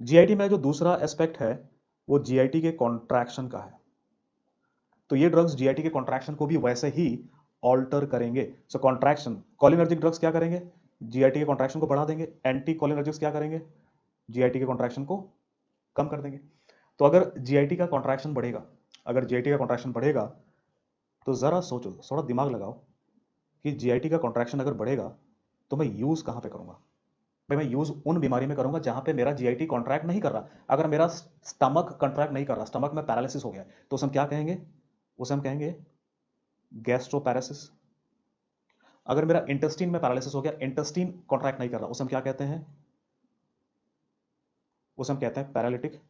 जीआईटी में जो दूसरा एस्पेक्ट है वो जीआईटी के कॉन्ट्रैक्शन का है। तो ये ड्रग्स जीआईटी के कॉन्ट्रैक्शन को भी वैसे ही ऑल्टर करेंगे। सो कॉन्ट्रैक्शन, कॉलिनर्जिक ड्रग्स क्या करेंगे? जीआईटी के कॉन्ट्रैक्शन को बढ़ा देंगे। एंटी कॉलिनर्जिक्स क्या करेंगे? जीआईटी के कॉन्ट्रैक्शन को कम कर देंगे। तो अगर जीआईटी का कॉन्ट्रैक्शन बढ़ेगा, अगर जीआईटी का कॉन्ट्रैक्शन बढ़ेगा तो जरा सोचो, थोड़ा दिमाग लगाओ कि जीआईटी का कॉन्ट्रैक्शन अगर बढ़ेगा तो मैं यूज कहां पे करूंगा? भाई मैं यूज उन बीमारी में करूंगा जहां पे मेरा जीआईटी कॉन्ट्रैक्ट नहीं कर रहा। अगर मेरा स्टमक कॉन्ट्रैक्ट नहीं कर रहा, स्टमक में पैरालिसिस हो गया, तो उसे हम क्या कहेंगे? उसे हम कहेंगे गैस्ट्रोपैरासिस। अगर मेरा इंटेस्टीन में पैरालिसिस हो गया, इंटेस्टीन कॉन्ट्रैक्ट नहीं कर रहा, उसे हम क्या कहते हैं? उसे हम कहते हैं पैरालिटिक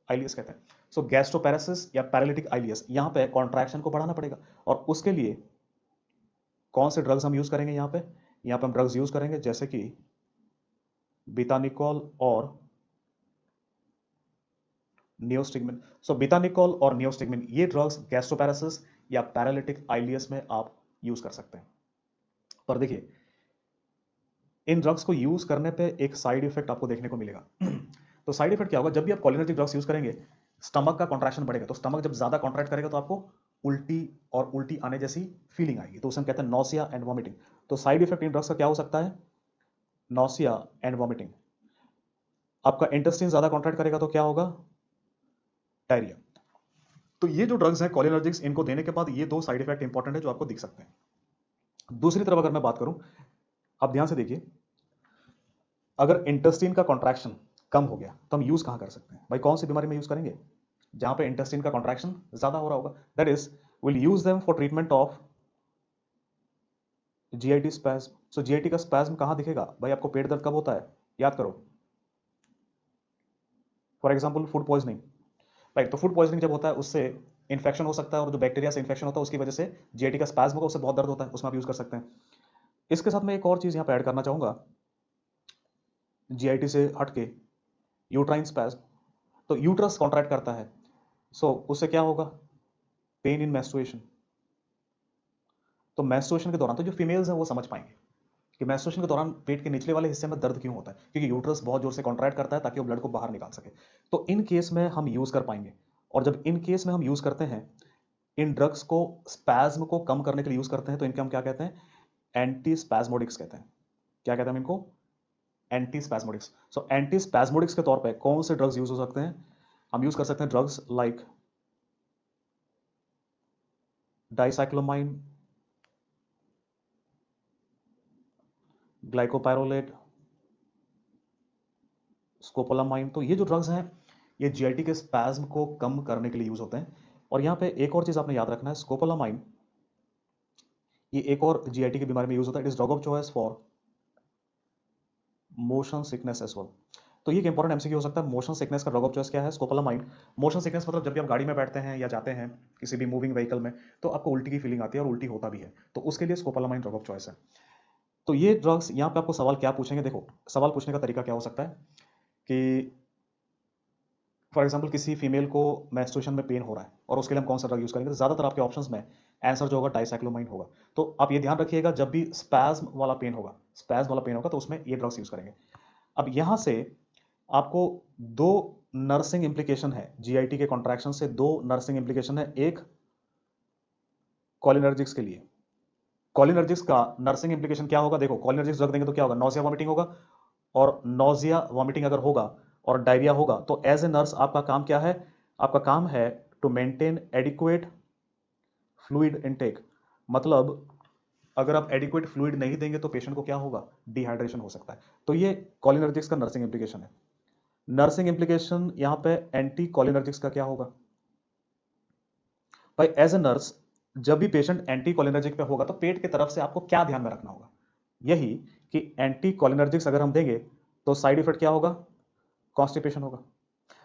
आइलियस कहते हैं। सो गैस्ट्रोपैरासिस या पैरालिटिक आइलियस, यहां पे कॉन्ट्रैक्शन को बढ़ाना पड़ेगा। और उसके लिए कौन से ड्रग्स हम यूज करेंगे यहाँ पे? यहाँ पे हम ड्रग्स यूज करेंगे जैसे कि बिटानिकॉल और नियोस्टिगमिन। सो बिटानिकॉल और नियोस्टिगमिन ये ड्रग्स गैस्ट्रोपैरासिस या पैरालिटिक आइलियस में आप यूज कर सकते हैं। पर देखिए इन ड्रग्स को यूज करने पे एक साइड इफेक्ट आपको देखने को मिलेगा। तो साइड इफेक्ट क्या होगा? जब भी आप कॉलिनर्जिक ड्रग्स यूज करेंगे स्टमक का कॉन्ट्रैक्शन बढ़ेगा। तो स्टमक जब ज्यादा कॉन्ट्रैक्ट करेगा तो आपको उल्टी और उल्टी आने जैसी फीलिंग आएगी, तो उसे हम कहते हैं नॉसिया एंड वॉमिटिंग। तो साइड इफेक्ट इन ड्रग्स का क्या हो सकता है? Nausea and vomiting. आपका इंटेस्टाइन ज्यादा कॉन्ट्रैक्ट करेगा तो क्या होगा? डायरिया। तो ये जो ड्रग्स हैं कॉलिनर्जिक्स, इनको देने के बाद ये दो साइड इफेक्ट इंपॉर्टेंट है जो आपको दिख सकते हैं। दूसरी तरफ अगर मैं बात करूं, आप ध्यान से देखिए, अगर इंटेस्टाइन का कॉन्ट्रैक्शन कम हो गया तो हम यूज कहां कर सकते हैं? भाई कौन सी बीमारी में यूज करेंगे? जहां पे इंटेस्टाइन का कॉन्ट्रैक्शन ज्यादा हो रहा होगा, that is will use them for treatment of GIT spasm. So GIT का स्पैज्म कहाँ दिखेगा भाई? आपको पेट दर्द कब होता है? याद करो। For example food poisoning, right? तो फूड पॉइजनिंग जब होता है उससे इन्फेक्शन हो सकता है, और जो बैक्टीरिया से इन्फेक्शन होता है उसकी वजह से जीआईटी का स्पैज्म होगा, उससे बहुत दर्द होता है, उसमें आप यूज कर सकते हैं। इसके साथ मैं एक और चीज यहाँ पे ऐड करना चाहूंगा, जीआईटी से हटके, यूट्राइन स्पैज्म। तो यूट्रस कॉन्ट्रैक्ट करता है, सो उससे क्या होगा? Pain in menstruation. तो मेंस्ट्रुएशन के दौरान तो जो फीमेल्स हैं वो समझ पाएंगे कि मेंस्ट्रुएशन के दौरान पेट के निचले वाले हिस्से में दर्द क्यों होता है, क्योंकि यूट्रस बहुत जोर से कॉन्ट्रैक्ट करता है ताकि वो ब्लड को बाहर निकाल सके। तो इन केस में हम यूज कर पाएंगे। और जब इन केस में हम यूज करते हैं इन ड्रग्स को, स्पैज्म को कम करने के लिए यूज करते हैं, तो इनके हम क्या कहते हैं? एंटी स्पैज्मोडिक्स कहते हैं। क्या कहते हैं हम इनको? एंटी स्पैज्मोडिक्स। सो एंटी स्पैज्मोडिक्स के तौर पे कौन से ड्रग्स यूज हो सकते हैं? हम यूज कर सकते हैं ड्रग्स लाइक डाइसाइक्लोमाइन, ग्लाइकोपाइरोलेट, स्कोपोलामाइन। तो ये जो ड्रग्स हैं ये जीआईटी के स्पैज्म को कम करने के लिए यूज होते हैं। और यहाँ पे एक और चीज आपने याद रखना है, स्कोपोलामाइन ये एक और जीआईटी की बीमारी में यूज होता है। It is drug of choice for motion sickness as well. तो ये एक इंपॉर्टेंट एमसीक्यू हो सकता है, मोशन सिकनेस का ड्रग ऑफ चॉइस क्या है? स्कोपोलामाइन। मोशन सिकनेस मतलब जब भी आप गाड़ी में बैठते हैं या जाते हैं किसी भी मूविंग व्हीकल में, तो आपको उल्टी की फीलिंग आती है और उल्टी होता भी है, तो उसके लिए स्कोपोलामाइन ड्रग ऑफ चॉइस है। तो ये ड्रग्स, यहाँ पे आपको सवाल क्या पूछेंगे? देखो, सवाल पूछने का तरीका क्या हो सकता है कि फॉर एग्जाम्पल किसी फीमेल को मेंस्ट्रुएशन में पेन हो रहा है और उसके लिए हम कौन सा ड्रग यूज करेंगे? तो ज्यादातर आपके ऑप्शंस में आंसर जो होगा डाइसाइक्लोमाइन होगा। तो आप ये ध्यान रखिएगा, जब भी स्पैज्म वाला पेन होगा तो उसमें ये ड्रग्स यूज करेंगे। अब यहां से आपको दो नर्सिंग इंप्लीकेशन है, जीआईटी के कॉन्ट्रैक्शन से दो नर्सिंग इंप्लीकेशन है। एक कॉलिनर्जिक्स के लिए, कॉलिनर्जिक्स का नर्सिंग इंप्लीकेशन क्या होगा? देखो, कॉलिनर्जिक्स ड्रग देंगे तो क्या होगा? नोजिया वॉमिटिंग होगा, और नोजिया वॉमिटिंग अगर होगा और डायरिया होगा तो एज ए नर्स आपका काम क्या है? आपका काम है to maintain adequate fluid intake. मतलब अगर आप एडिक्वेट फ्लूइड नहीं देंगे तो पेशेंट को क्या होगा? डिहाइड्रेशन हो सकता है। तो ये कॉलिनर्जिक्स का नर्सिंग इंप्लीकेशन है। नर्सिंग इंप्लीकेशन यहां पे एंटी कॉलिनर्जिक्स का क्या होगा? भाई एज ए नर्स जब भी पेशेंट एंटी कॉलिनर्जिक पे होगा तो पेट की तरफ से आपको क्या ध्यान में रखना होगा? यही कि एंटी कॉलिनर्जिक्स अगर हम देंगे तो साइड इफेक्ट क्या होगा? कॉन्स्टिपेशन होगा।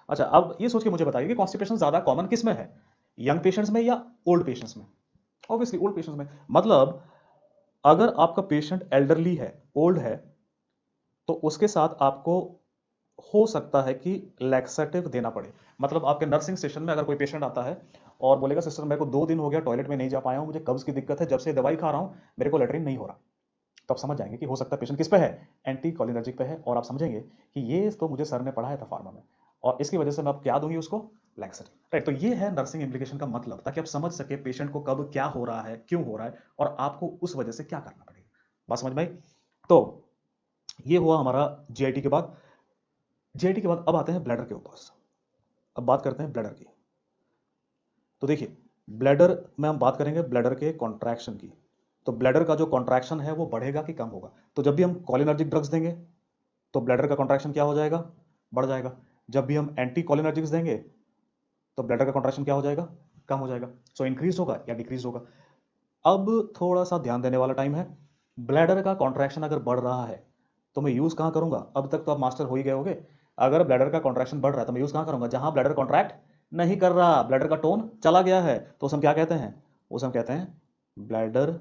अच्छा, अब ये सोच के मुझे बताइए कि कॉन्स्टिपेशन ज्यादा कॉमन किस में है, यंग पेशेंट्स में या ओल्ड पेशेंट्स में? ऑब्वियसली ओल्ड पेशेंट्स में। मतलब अगर आपका पेशेंट एल्डरली है, ओल्ड है, तो उसके साथ आपको हो सकता है कि लैक्सेटिव देना पड़े। मतलब आपके नर्सिंग स्टेशन में अगर कोई पेशेंट आता है और बोलेगा सिस्टर मेरे को 2 दिन हो गया टॉयलेट में नहीं जा पाया हूं, मुझे कब्ज की दिक्कत है, जब से दवाई खा रहा हूं मेरे को लेटरिन नहीं हो रहा, तो आप समझ जाएंगे कि हो सकता है पेशेंट किस पे है? एंटी कॉलिनर्जिक पे है। और आप समझेंगे कि ये तो मुझे सर ने पढ़ाया था फार्मा में, और इसकी वजह से मैं अब क्या दूंगी उसको? Laxative, right? तो ये है नर्सिंग इंप्लीकेशन का मतलब, ताकि आप समझ सके पेशेंट को कब क्या हो रहा है, क्यों हो रहा है, और आपको उस वजह से क्या करना पड़ेगा। बात समझ में आई? तो ये हुआ हमारा जीआईटी के बाद। जीआईटी के बाद अब आते हैं ब्लैडर के ऊपर। अब बात करते हैं ब्लैडर की। तो देखिए, ब्लैडर में हम बात करेंगे ब्लैडर के कॉन्ट्रैक्शन की। तो ब्लैडर का जो कॉन्ट्रैक्शन है वो बढ़ेगा कि कम होगा? तो जब भी हम कॉलिनर्जिक ड्रग्स देंगे तो ब्लैडर का कॉन्ट्रैक्शन क्या हो जाएगा? बढ़ जाएगा। जब भी हम एंटी कॉलिनर्जिक्स देंगे तो ब्लैडर का कॉन्ट्रैक्शन क्या हो जाएगा? कम हो जाएगा। सो इंक्रीज होगा या डिक्रीज होगा? अब थोड़ा सा ध्यान देने वाला टाइम है। ब्लैडर का कॉन्ट्रैक्शन अगर बढ़ रहा है तो मैं यूज कहां करूंगा? अब तक तो आप मास्टर हो ही गए होगे। अगर ब्लैडर का कॉन्ट्रैक्शन बढ़ रहा है तो मैं यूज कहां करूंगा? जहां ब्लैडर कॉन्ट्रैक्ट नहीं कर रहा, ब्लैडर का टोन चला गया है, तो उसे हम क्या कहते हैं? उसे हम कहते हैं ब्लैडर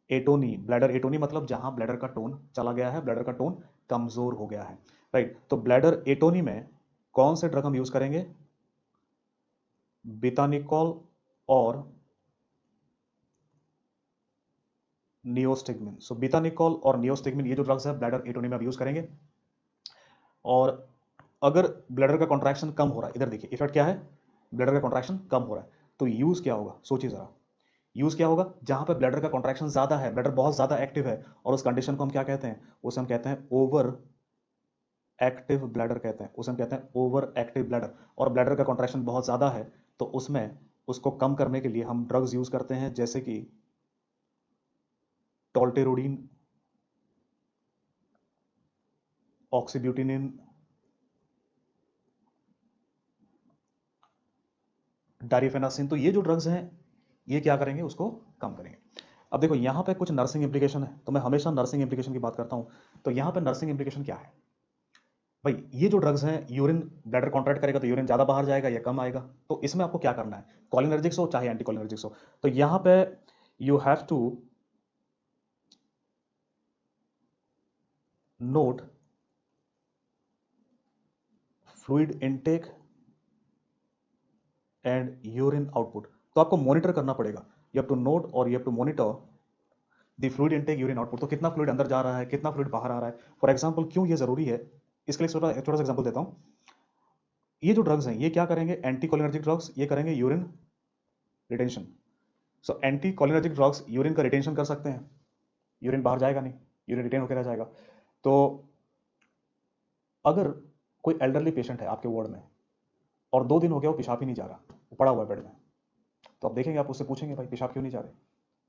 एटोनी। ब्लैडर एटोनी मतलब जहां ब्लैडर का टोन चला गया है, ब्लैडर का टोन कमजोर हो गया है, राइट? तो ब्लैडर एटोनी में कौन से ड्रग हम यूज करेंगे? बिटानिकॉल और नियोस्टिग्मिन। सो बिटानिकॉल और नियोस्टिग्मिन ये जो ड्रग्स है ब्लैडर एटोनी में आप यूज करेंगे। और अगर ब्लैडर का कॉन्ट्रैक्शन कम हो रहा है, इधर देखिए इफेक्ट क्या है? ब्लैडर का कॉन्ट्रैक्शन कम हो रहा है, तो यूज क्या होगा? सोचिए जरा, यूज क्या होगा? जहां पर ब्लैडर का कॉन्ट्रैक्शन ज्यादा है, ब्लैडर बहुत ज्यादा एक्टिव है, और उस कंडीशन को हम क्या कहते हैं? उसे हम कहते हैं ओवर एक्टिव ब्लैडर कहते हैं। उसे हम कहते हैं ओवर एक्टिव ब्लैडर। और ब्लैडर का कॉन्ट्रैक्शन बहुत ज्यादा है तो उसमें उसको कम करने के लिए हम ड्रग्स यूज करते हैं, जैसे कि टोल्टेरोडीन, ऑक्सीब्यूटिनिन, डारिफेनासिन। तो ये जो ड्रग्स हैं ये क्या करेंगे? उसको कम करेंगे। अब देखो यहाँ पे कुछ नर्सिंग इम्प्लीकेशन है, तो मैं हमेशा नर्सिंग इम्प्लीकेशन की बात करता हूँ। तो यहाँ पे नर्सिंग इम्प्लीकेशन क्या है भाई, ये जो ड्रग्स हैं, यूरिन ब्लैडर कॉन्ट्रैक्ट करेगा तो यूरिन ज़्यादा बाहर जाएगा या कम आएगा। तो इसमें आपको क्या करना है, कोलिनर्जिक्स हो चाहे एंटी कोलिनर्जिक्स हो, तो यहाँ पे you have to note fluid intake and urine output. तो आपको मॉनिटर करना पड़ेगा, यू हैव टू नोट और you have to monitor the fluid intake urine output. तो कितना फ्लूइड अंदर जा रहा है, कितना फ्लूइड बाहर आ रहा है। फॉर एग्जाम्पल, क्यों ये जरूरी है, इसके लिए छोटा सा एग्जाम्पल देता हूँ। ये जो ड्रग्स हैं ये क्या करेंगे, एंटी कोलिनर्जिक ड्रग्स, ये करेंगे urine retention. So anti cholinergic drugs urine का रिटेंशन कर सकते हैं, यूरिन बाहर जाएगा नहीं, यूरिन रिटेन होकर रह जाएगा। तो अगर कोई एल्डरली पेशेंट है आपके वार्ड में और 2 दिन हो गया वो पेशाब ही नहीं जा रहा, वो पड़ा हुआ है बेड में, तो आप देखेंगे, आप उससे पूछेंगे भाई पेशाब क्यों नहीं जा रहे,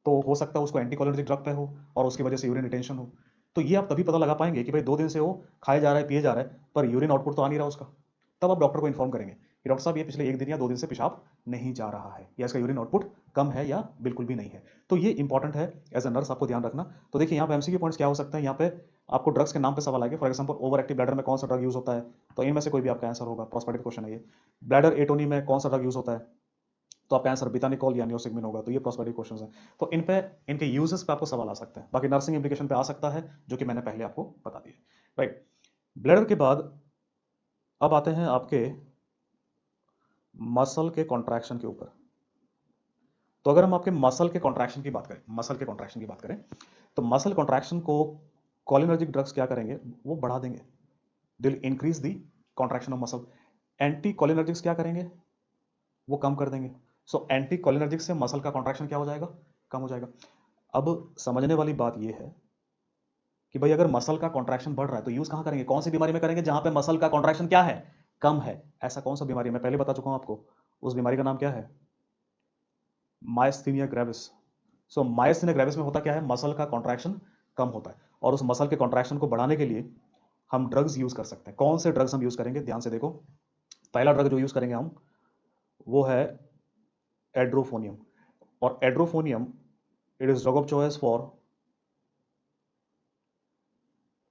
तो हो सकता है उसको एंटीकोलिनर्जिक ड्रग पे हो और उसकी वजह से यूरिन रिटेंशन हो। तो ये आप तभी पता लगा पाएंगे कि भाई 2 दिन से वो खाए जा रहा है, पिए जा रहा है, पर यूरिन आउटपुट तो आ नहीं रहा उसका। तब आप डॉक्टर को इन्फॉर्म करेंगे कि डॉक्टर साहब ये पिछले 1 दिन या 2 दिन से पेशाब नहीं जा रहा है, या इसका यूरिन आउटपुट कम है या बिल्कुल भी नहीं है। तो ये इंपॉर्टेंट है, एज ए नर्स आपको ध्यान रखना। तो देखिए यहाँ पे एमसीक्यू पॉइंट्स क्या हो सकते हैं, यहाँ पे आपको ड्रग्स के नाम पे सवाल आएंगे। For example, over active bladder में कौन सा ड्रग यूज होता है, तो इनमें से कोई भी आपका आंसर होगा, प्रोस्पेक्टिव क्वेश्चन है ये। ब्लैडर एटोनी में कौन सा ड्रग यूज होता है, तो आपका आंसर बिटानिकॉल या नियोसिग्मिन होगा। तो ये प्रोस्पेक्टिव क्वेश्चंस हैं, तो इन पे, इनके यूजेस पे आपको सवाल आ सकते हैं। बाकी नर्सिंग इंप्लीकेशन पे आ सकता है, जो कि मैंने पहले आपको बता दिया। राइट, ब्लैडर के बाद अब आते हैं आपके मसल के कॉन्ट्रैक्शन के ऊपर। तो अगर हम आपके मसल के कॉन्ट्रैक्शन की बात करें, मसल के कॉन्ट्रैक्शन की बात करें, तो मसल कॉन्ट्रैक्शन को कोलिनर्जिक ड्रग्स क्या करेंगे, वो बढ़ा देंगे, they will increase the contraction of muscle. Anti cholinergics क्या करेंगे, वो कम कर देंगे। सो एंटी कोलिनर्जिक से मसल का कॉन्ट्रैक्शन क्या हो जाएगा, कम हो जाएगा। अब समझने वाली बात ये है कि भाई अगर मसल का कॉन्ट्रैक्शन बढ़ रहा है तो यूज कहां करेंगे, कौन सी बीमारी में करेंगे जहां पे मसल का कॉन्ट्रैक्शन क्या है, कम है। ऐसा कौन सा बीमारी है, मैं पहले बता चुका हूं आपको, उस बीमारी का नाम क्या है, मायस्थीनिया ग्रेविस। सो मायस्थीनिया ग्रेविस में होता क्या है, मसल का कॉन्ट्रैक्शन कम होता है, और उस मसल के कॉन्ट्रैक्शन को बढ़ाने के लिए हम ड्रग्स यूज कर सकते हैं। कौन से ड्रग्स हम यूज करेंगे, ध्यान से देखो। पहला ड्रग जो यूज करेंगे हम, वो है एड्रोफोनियम। और edrophonium, it is drug of choice for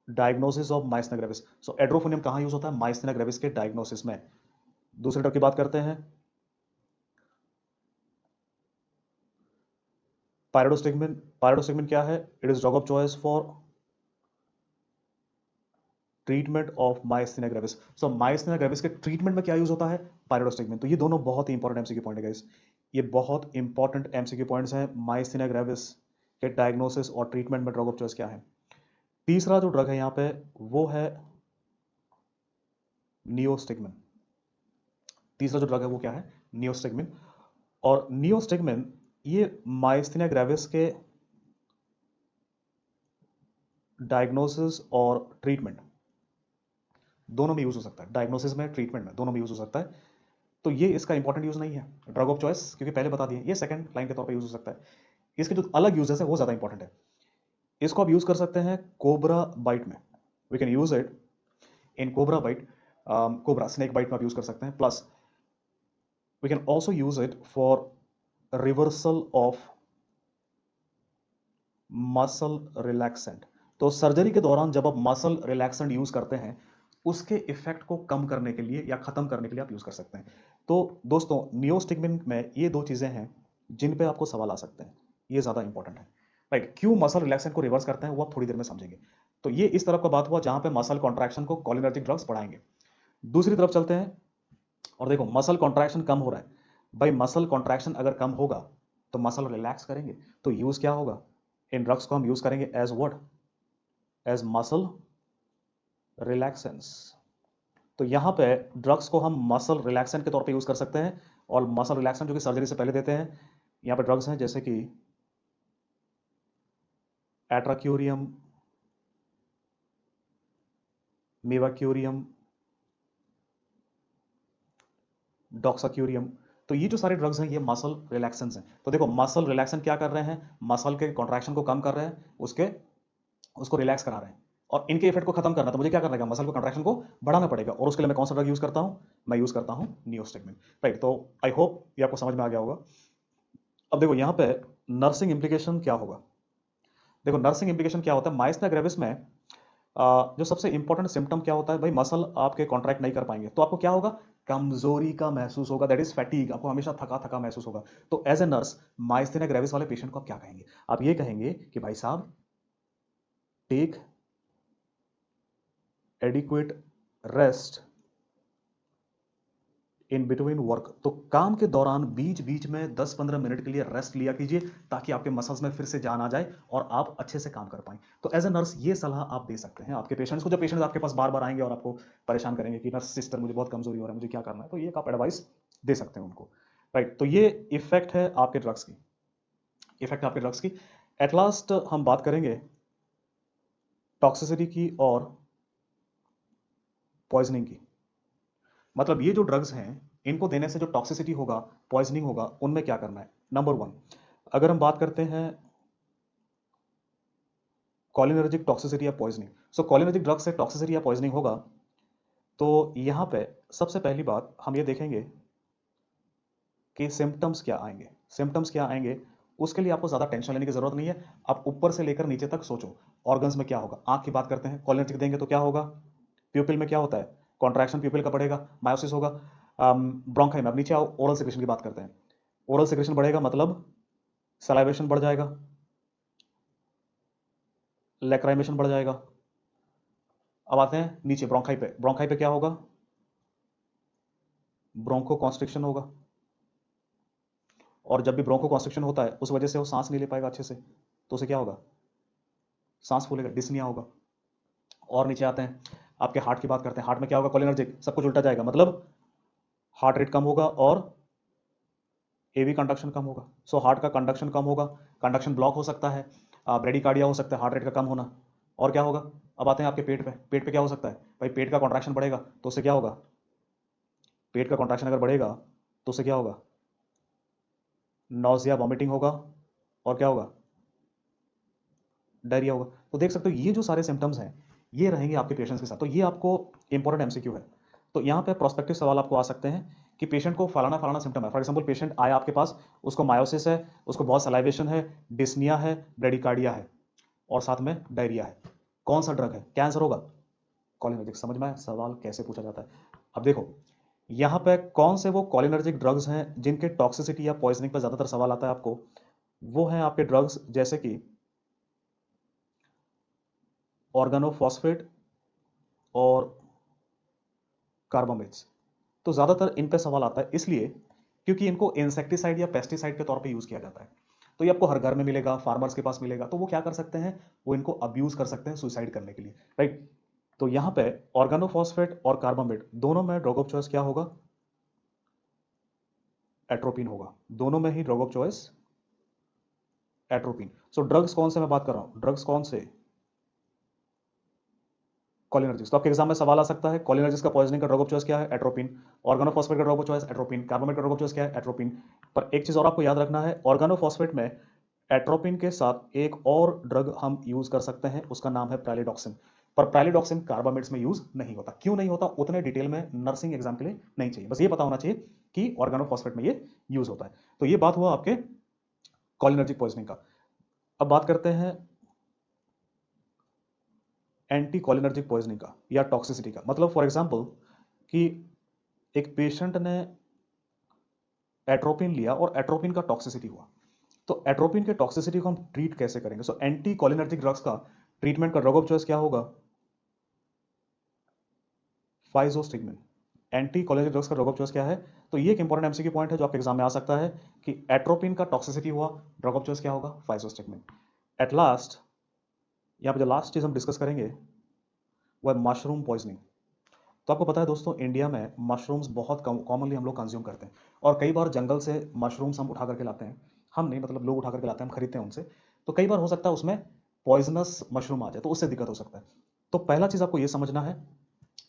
diagnosis of myasthenia gravis. So edrophonium कहां यूज होता है, माइस्थेनिया ग्रेविस के डायग्नोसिस में। दूसरे ड्रग की बात करते हैं, पायरोडोस्टिग्मिन। पायरोडोस्टिग्मिन क्या है, it is drug of choice for treatment of myasthenia gravis. So myasthenia gravis के ट्रीटमेंट में क्या यूज होता है, पायरोडोस्टिग्मिन। तो ये दोनों बहुत ही इंपॉर्टेंट एमसीक्यू पॉइंट है गाइस, ये बहुत इंपॉर्टेंट एमसीक्यू पॉइंट्स हैं। माइस्थेनिया ग्रेविस के डायग्नोसिस और ट्रीटमेंट में ड्रग ऑफ चॉइस क्या है। तीसरा जो ड्रग है यहाँ पे, वो है नियोस्टिग्मिन। तीसरा जो ड्रग है वो क्या है, नियोस्टिग्मिन। और नियोस्टिग्मिन ये माइस्थेनिया ग्रेविस के डायग्नोसिस और ट्रीटमेंट दोनों में यूज हो सकता है, डायग्नोसिस में, ट्रीटमेंट में, दोनों में यूज हो सकता है। तो ये इसका इंपॉर्टेंट यूज नहीं है ड्रग ऑफ चॉइस, क्योंकि पहले बता दिए, ये सेकंड लाइन के तौर पे यूज हो सकता है। इसके जो अलग यूजेस है वो ज्यादा इंपॉर्टेंट है। इसको आप यूज कर सकते हैं कोबरा बाइट में, we can use it in cobra bite, cobra snake bite में आप यूज कर सकते हैं। Plus we can also use it for reversal of muscle relaxant. तो सर्जरी के दौरान जब आप मसल रिलैक्सेंट यूज करते हैं, उसके इफेक्ट को कम करने के लिए या खत्म करने के लिए आप यूज कर सकते हैं। तो दोस्तों, नियोस्टिग्मिन में ये 2 चीजें हैं जिन पे आपको सवाल आ सकते हैं, ये ज्यादा इंपॉर्टेंट है। राइट, क्यों मसल रिलैक्सेंट को रिवर्स करते हैं वो आप थोड़ी देर में समझेंगे। तो ये इस तरफ का बात हुआ जहां पे मसल कॉन्ट्रैक्शन को कोलिनर्जिक ड्रग्स बढ़ाएंगे। दूसरी तरफ चलते हैं और देखो, मसल कॉन्ट्रैक्शन कम हो रहा है भाई, मसल कॉन्ट्रैक्शन अगर कम होगा तो मसल रिलैक्स करेंगे, तो यूज क्या होगा, इन ड्रग्स को हम यूज करेंगे as what, as muscle relaxants. तो यहां पे ड्रग्स को हम मसल रिलैक्सेंट के तौर पे यूज कर सकते हैं, और मसल रिलैक्सेंट जो कि सर्जरी से पहले देते हैं, यहां पे ड्रग्स हैं जैसे कि एट्राक्यूरियम, मेवाक्यूरियम, डॉक्साक्यूरियम। तो ये जो सारे ड्रग्स हैं ये मसल रिलैक्सेंट्स हैं। तो देखो, मसल रिलैक्सेंट क्या कर रहे हैं, मसल के कॉन्ट्रैक्शन को कम कर रहे हैं, उसको रिलैक्स करा रहे हैं, और इनके इफेक्ट को खत्म करना, तो मुझे क्या करना है, मसल को कॉन्ट्रैक्शन को बढ़ाना पड़ेगा, और उसके लिए मैं कौन सा ड्रग यूज करता हूं, मैं यूज करता हूं नियोस्टिग्मिन। राइट, तो आई होप ये आपको समझ में आ गया होगा। अब देखो यहाँ पे नर्सिंग इंप्लीकेशन क्या होगा, देखो नर्सिंग इम्प्लीकेशन क्या होता है, माइस्थेनिया ग्रेविस में जो सबसे इंपॉर्टेंट सिम्टम क्या होता है भाई, मसल आपके कॉन्ट्रैक्ट नहीं कर पाएंगे तो आपको क्या होगा, कमजोरी का महसूस होगा, दैट इज फैटीग, आपको हमेशा थका थका महसूस होगा। तो as a nurse myasthenia gravis वाले पेशेंट को आप क्या कहेंगे, आप ये कहेंगे कि भाई साहब take adequate rest in between work, तो काम के दौरान बीच बीच में 10-15 मिनट के लिए रेस्ट लिया कीजिए ताकि आपके मसल्स में फिर से जान आ जाए और आप अच्छे से काम कर पाएं। तो एज ए नर्स ये सलाह आप दे सकते हैं आपके पेशेंट्स को, जो पेशेंट्स आपके पास बार बार आएंगे और आपको परेशान करेंगे कि नर्स सिस्टर मुझे बहुत कमजोरी हो रहा है, मुझे क्या करना है, तो ये आप एडवाइस दे सकते हैं उनको, राइट। तो ये इफेक्ट है आपके ड्रग्स की, इफेक्ट आपके ड्रग्स की। एट लास्ट हम बात करेंगे टॉक्सिसिटी की और पॉइजनिंग की। मतलब ये जो ड्रग्स हैं इनको देने से जो टॉक्सिसिटी होगा, पॉइजनिंग होगा, उनमें क्या करना है। नंबर वन, अगर हम बात करते हैं कॉलिनर्जिक टॉक्सिसिटी या पॉइजनिंग, सो कॉलिनर्जिक ड्रग से टॉक्सिसिटी या पॉइजनिंग होगा तो यहां पे सबसे पहली बात हम ये देखेंगे कि सिम्टम्स क्या आएंगे। सिम्टम्स क्या आएंगे उसके लिए आपको ज्यादा टेंशन लेने की जरूरत नहीं है, आप ऊपर से लेकर नीचे तक सोचो। ऑर्गन्स में क्या होगा, आंख की बात करते हैं, कॉलिनर्जिक देंगे तो क्या होगा, प्यूपिल में क्या होता है, कॉन्ट्रैक्शन प्यूपिल का बढ़ेगा, मायोसिस होगा। ब्रोंकाई में, अब नीचे आओ, ओरल सिक्रेशन की बात करते हैं। ओरल सिक्रेशन बढ़ेगा मतलब सलाइवेशन बढ़ जाएगा, लैक्राइमेशन बढ़ जाएगा। अब आते हैं नीचे ब्रोंकाई पे, ब्रोंकाई पे क्या होगा, ब्रोंको कॉन्स्ट्रिक्शन होगा, और जब भी ब्रोंको कॉन्स्ट्रिक्शन होता है उस वजह से वो सांस नहीं ले पाएगा अच्छे से, तो उसे क्या होगा, सांस फूलेगा, डिस्निया होगा। और नीचे आते हैं आपके हार्ट की बात करते हैं, हार्ट में क्या होगा, कोलिनर्जिक, सब कुछ उल्टा जाएगा, मतलब हार्ट रेट कम होगा और एवी कंडक्शन कम होगा। सो हार्ट का कंडक्शन कम होगा, कंडक्शन ब्लॉक हो सकता है, ब्रेडिकार्डिया हो सकता है, हार्ट रेट का कम होना। और क्या होगा, अब आते हैं आपके पेट पे, पेट पे क्या हो सकता है भाई, पेट का कॉन्ट्रैक्शन बढ़ेगा तो उससे क्या होगा, पेट का कॉन्ट्रैक्शन अगर बढ़ेगा तो उससे क्या होगा, नॉजिया वॉमिटिंग होगा, और क्या होगा, डायरिया होगा। तो देख सकते हो ये जो सारे सिम्टम्स हैं ये रहेंगे आपके पेशेंट्स के साथ, तो ये आपको इंपॉर्टेंट एमसीक्यू है। तो यहाँ पे प्रोस्पेक्टिव सवाल आपको आ सकते हैं कि पेशेंट को फलाना फलाना सिम्टम है, फॉर एग्जांपल पेशेंट आया आपके पास, उसको मायोसिस है, उसको बहुत सलाइवेशन है, डिस्निया है, ब्रेडिकार्डिया है, और साथ में डायरिया है, कौन सा ड्रग है, कैंसर होगा, कॉलिनर्जिक। समझ में आया सवाल कैसे पूछा जाता है। अब देखो यहाँ पे कौन से वो कॉलिनर्जिक ड्रग्स हैं जिनके टॉक्सिसिटी या पॉइजनिंग पर ज्यादातर सवाल आता है आपको, वो हैं आपके ड्रग्स जैसे कि ऑर्गेनोफॉस्फेट और कार्बामेट्स। तो ज्यादातर इन पे सवाल आता है इसलिए क्योंकि इनको इंसेक्टिसाइड या पेस्टिसाइड के तौर पे यूज किया जाता है। तो ये आपको हर घर में मिलेगा, फार्मर्स के पास मिलेगा, तो वो क्या कर सकते हैं, वो इनको अब्यूज कर सकते हैं सुसाइड करने के लिए, राइट। तो यहाँ पे ऑर्गेनोफॉस्फेट और कार्बामेट दोनों में ड्रग ऑफ चॉइस क्या होगा, एट्रोपिन होगा, दोनों में ही drug of choice atropine. So drugs कौन से मैं बात कर रहा हूं, ड्रग्स कौन से, कोलिनर्जिक्स। तो आपके एग्जाम में सवाल आ सकता है कोलिनर्जिक्स का पॉइजनिंग का ड्रग ऑफ चॉइस क्या है, एट्रोपिन। ऑर्गेनोफॉस्फेट का drug of choice atropine, carbamate का ड्रग ऑफ चॉइस क्या है, एट्रोपिन। पर एक चीज और आपको याद रखना है, ऑर्गेनोफॉस्फेट में एट्रोपिन के साथ एक और ड्रग हम यूज कर सकते हैं, उसका नाम है प्राइलिडॉक्सिन। पर प्राइलिडॉक्सिन कार्बामेट्स में यूज नहीं होता, क्यों नहीं होता उतने डिटेल में नर्सिंग एग्जाम के लिए नहीं चाहिए, बस ये पता होना चाहिए कि ऑर्गेनोफॉस्फेट में ये यूज होता है। तो ये बात हुआ आपके कॉलिनर्जिक पॉइजनिंग का। अब बात करते हैं एंटी कॉलिनर्जिक पॉइजनिंग का या टॉक्सिसिटी का। मतलब फॉर एग्जांपल कि एक पेशेंट ने एट्रोपिन लिया और एट्रोपिन का टॉक्सिसिटी हुआ, तो एट्रोपिन के टॉक्सिसिटी को हम ट्रीट कैसे करेंगे। सो एंटी कॉलिनर्जिक ड्रग्स का ट्रीटमेंट का ड्रग ऑफ चॉइस क्या होगा, फाइजोस्टिग्मिन। एंटी कॉलिनर्जिक ड्रग्स का ड्रग ऑफ चॉइस क्या है, तो ये एक इंपॉर्टेंट एमसीक्यू पॉइंट है जो आपके एग्जाम में आ सकता है कि एट्रोपिन का टॉक्सिसिटी हुआ, ड्रग ऑफ चॉइस क्या होगा, फाइजोस्टिग्मिन। एट लास्ट यहाँ पे जो लास्ट चीज हम डिस्कस करेंगे वो है मशरूम पॉइजनिंग। तो आपको पता है दोस्तों इंडिया में मशरूम्स बहुत कॉमनली हम लोग कंज्यूम करते हैं, और कई बार जंगल से मशरूम्स हम उठा करके लाते हैं, हम नहीं मतलब लोग उठा करके लाते हैं, हम खरीदते हैं उनसे। तो कई बार हो सकता है उसमें पॉइजनस मशरूम आ जाए, तो उससे दिक्कत हो सकता है। तो पहला चीज आपको ये समझना है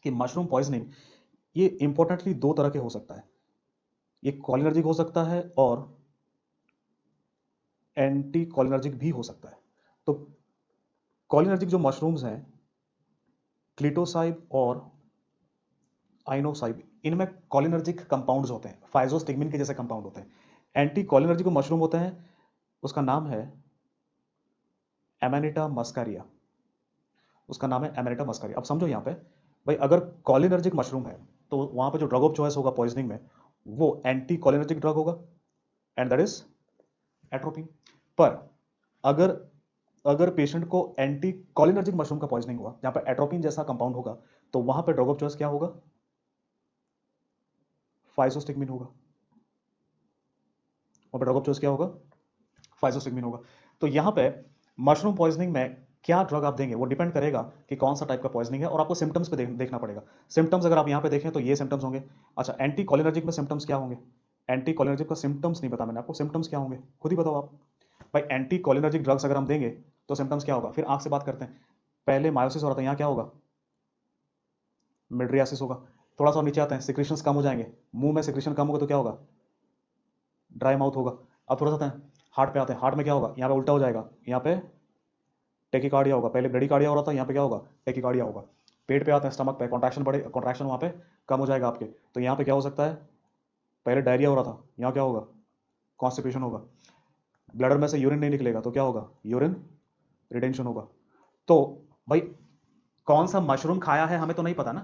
कि मशरूम पॉइजनिंग ये इंपॉर्टेंटली दो तरह के हो सकता है, ये कॉलिनर्जिक हो सकता है और एंटी कॉलिनर्जिक भी हो सकता है। तो कॉलिनर्जिक जो मशरूम्स हैं, क्लिटोसाइब और आइनोसाइब, इनमें कॉलिनर्जिक कंपाउंड्स होते हैं, फाइजोस्टिग्मिन के जैसे कंपाउंड होते हैं। एंटी कॉलिनर्जिक जो मशरूम होते हैं उसका नाम है एमेनिटा मस्कारिया, उसका नाम है एमेनिटा मस्कारिया। अब समझो यहाँ पे भाई, अगर कॉलिनर्जिक मशरूम है तो वहां पे जो ड्रग ऑफ चॉइस होगा पॉइजनिंग में वो एंटी कॉलिनर्जिक ड्रग होगा, एंड दैट इज एट्रोपिन। पर अगर अगर पेशेंट को एंटी कॉलिनर्जिक मशरूम का पॉइजनिंग हुआ जहां पे एट्रोपिन जैसा कंपाउंड होगा, तो वहां पे ड्रग ऑफ चॉइस क्या होगा? फाइजोस्टिग्मिन होगा। वहां पे ड्रग ऑफ चॉइस क्या होगा? फाइजोस्टिग्मिन होगा। तो यहां पे मशरूम पॉइजनिंग में क्या ड्रग आप देंगे वो डिपेंड करेगा कि कौन सा टाइप का पॉइजनिंग है, और आपको सिम्टम्स पे देखना पड़ेगा। सिम्टम्स अगर आप यहां पे देखें तो ये सिम्टम्स होंगे। अच्छा, एंटी कॉलिनर्जिक में सिम्टम्स क्या होंगे? एंटी कॉलिनर्जिक का सिम्टम्स नहीं पता मैंने आपको, सिम्टम्स क्या होंगे खुद ही बताओ आप। भाई एंटी कॉलिनर्जिक ड्रग्स अगर हम देंगे तो सिम्टम्स क्या होगा? फिर आंख से बात करते हैं। पहले मायोसिस हो रहा था, यहाँ क्या होगा? मिड्रियासिस होगा। थोड़ा सा और नीचे आते हैं, सिक्रेशंस कम हो जाएंगे, मुंह में सिक्रेशन कम होगा तो क्या होगा? ड्राई माउथ होगा। अब थोड़ा सा आते हैं हार्ट पे, आते हैं हार्ट में क्या होगा? यहाँ पे उल्टा हो जाएगा, यहाँ पे टेकिकार्डिया होगा। पहले ब्रेडिकार्डिया हो रहा था, यहाँ पे क्या होगा? टेकिकार्डिया होगा। पेट पे आते हैं, स्टमक पे कॉन्ट्रैक्शन बढ़े, कॉन्ट्रैक्शन वहाँ पे कम हो जाएगा आपके, तो यहाँ पे क्या हो सकता है? पहले डायरिया हो रहा था, यहाँ क्या होगा? कॉन्स्टिपेशन होगा। ब्लडर में से यूरिन नहीं निकलेगा तो क्या होगा? यूरिन रिटेंशन होगा। तो भाई कौन सा मशरूम खाया है हमें तो नहीं पता ना,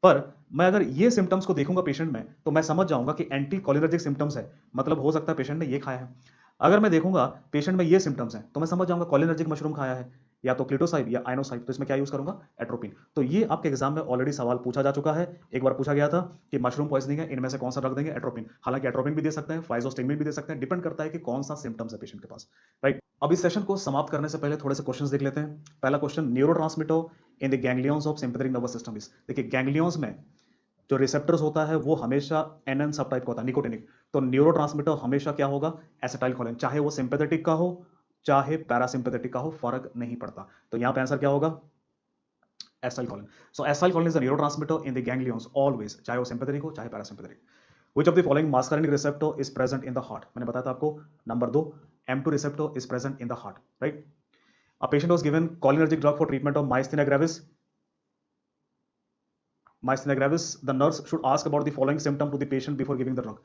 पर मैं अगर ये सिम्टम्स को देखूंगा पेशेंट में तो मैं समझ जाऊंगा कि एंटी कॉलिनर्जिक सिम्टम्स है, मतलब हो सकता है पेशेंट ने ये खाया है। अगर मैं देखूंगा पेशेंट में ये सिम्टम्स हैं तो मैं समझ जाऊंगा कॉलिनर्जिक मशरूम खाया है, या तो क्लिटोसाइब या आइनोसाइब। तो इसमें क्या यूज करूंगा? एट्रोपिन। तो ये आपके एग्जाम में ऑलरेडी सवाल पूछा जा चुका है। एक बार पूछा गया था कि मशरूम पॉइजनिंग है, इनमें से कौन सा ड्रग देंगे? एट्रोपिन। हालांकि एट्रोपिन भी दे सकते हैं, फाइजोस्टिग्मिन भी दे सकते हैं, डिपेंड करता है कि कौन सा सिम्टम्स है पेशेंट के पास, राइट। अब इस सेशन को समाप्त करने से पहले थोड़े से क्वेश्चंस देख लेते हैं। पहला question, neurotransmitter in the ganglions of sympathetic nervous system is. देखिए गैंग्लियंस में जो रिसेप्टर्स होता है वो हमेशा एनएन सब टाइप का होता है, निकोटिनिक। तो न्यूरोट्रांसमीटर हमेशा क्या होगा? एसिटाइलकोलिन, चाहे वो सिंपैथेटिक का हो चाहे पैरासिम्पैथेटिक का हो, फर्क नहीं पड़ता। तो यहां पे आंसर क्या होगा? Acetylcholine. So acetylcholine is the neurotransmitter in the ganglions always, चाहे वो सिंपैथेटिक हो चाहे parasympathetic. Which of the following muscarinic receptor is present in the heart? मैंने बताया था आपको, number 2 M2 receptor is present in the heart, right? A patient was given cholinergic drug for treatment of myasthenia gravis. Myasthenia gravis, the nurse should ask about the following symptom to the patient before giving the drug.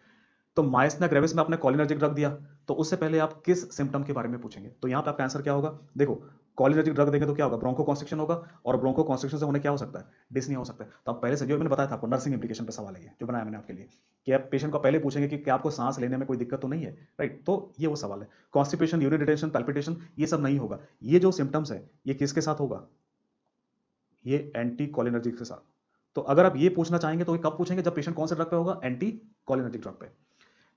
तो myasthenia gravis में आपने cholinergic drug दिया, तो उससे पहले आप किस symptom के बारे में पूछेंगे? तो यहाँ पे आपका आंसर क्या होगा? देखो कॉलिनर्जिक ड्रग देंगे तो क्या होगा? ब्रोंको कॉन्स्ट्रिक्शन होगा, और ब्रोंको कॉन्स्ट्रिक्शन से होने क्या हो सकता है? डिस्निया हो सकता है। तो आप पहले से, जो मैंने बताया था आपको, नर्सिंग इंप्लीकेशन पे सवाल है ये जो बनाया मैंने आपके लिए, कि आप पेशेंट को पहले पूछेंगे कि क्या आपको सांस लेने में कोई दिक्कत तो नहीं है, राइट। तो ये वो सवाल है। कॉन्स्टिपेशन, यूरिन रिटेंशन, पैल्पिटेशन, ये सब नहीं होगा। ये जो सिम्टम्स है ये किसके साथ होगा? ये एंटी कॉलिनर्जिक के साथ। तो अगर आप ये पूछना चाहेंगे तो ये कब पूछेंगे? जब पेशेंट कौन से ड्रग पे होगा? एंटी कॉलिनर्जिक ड्रग पे।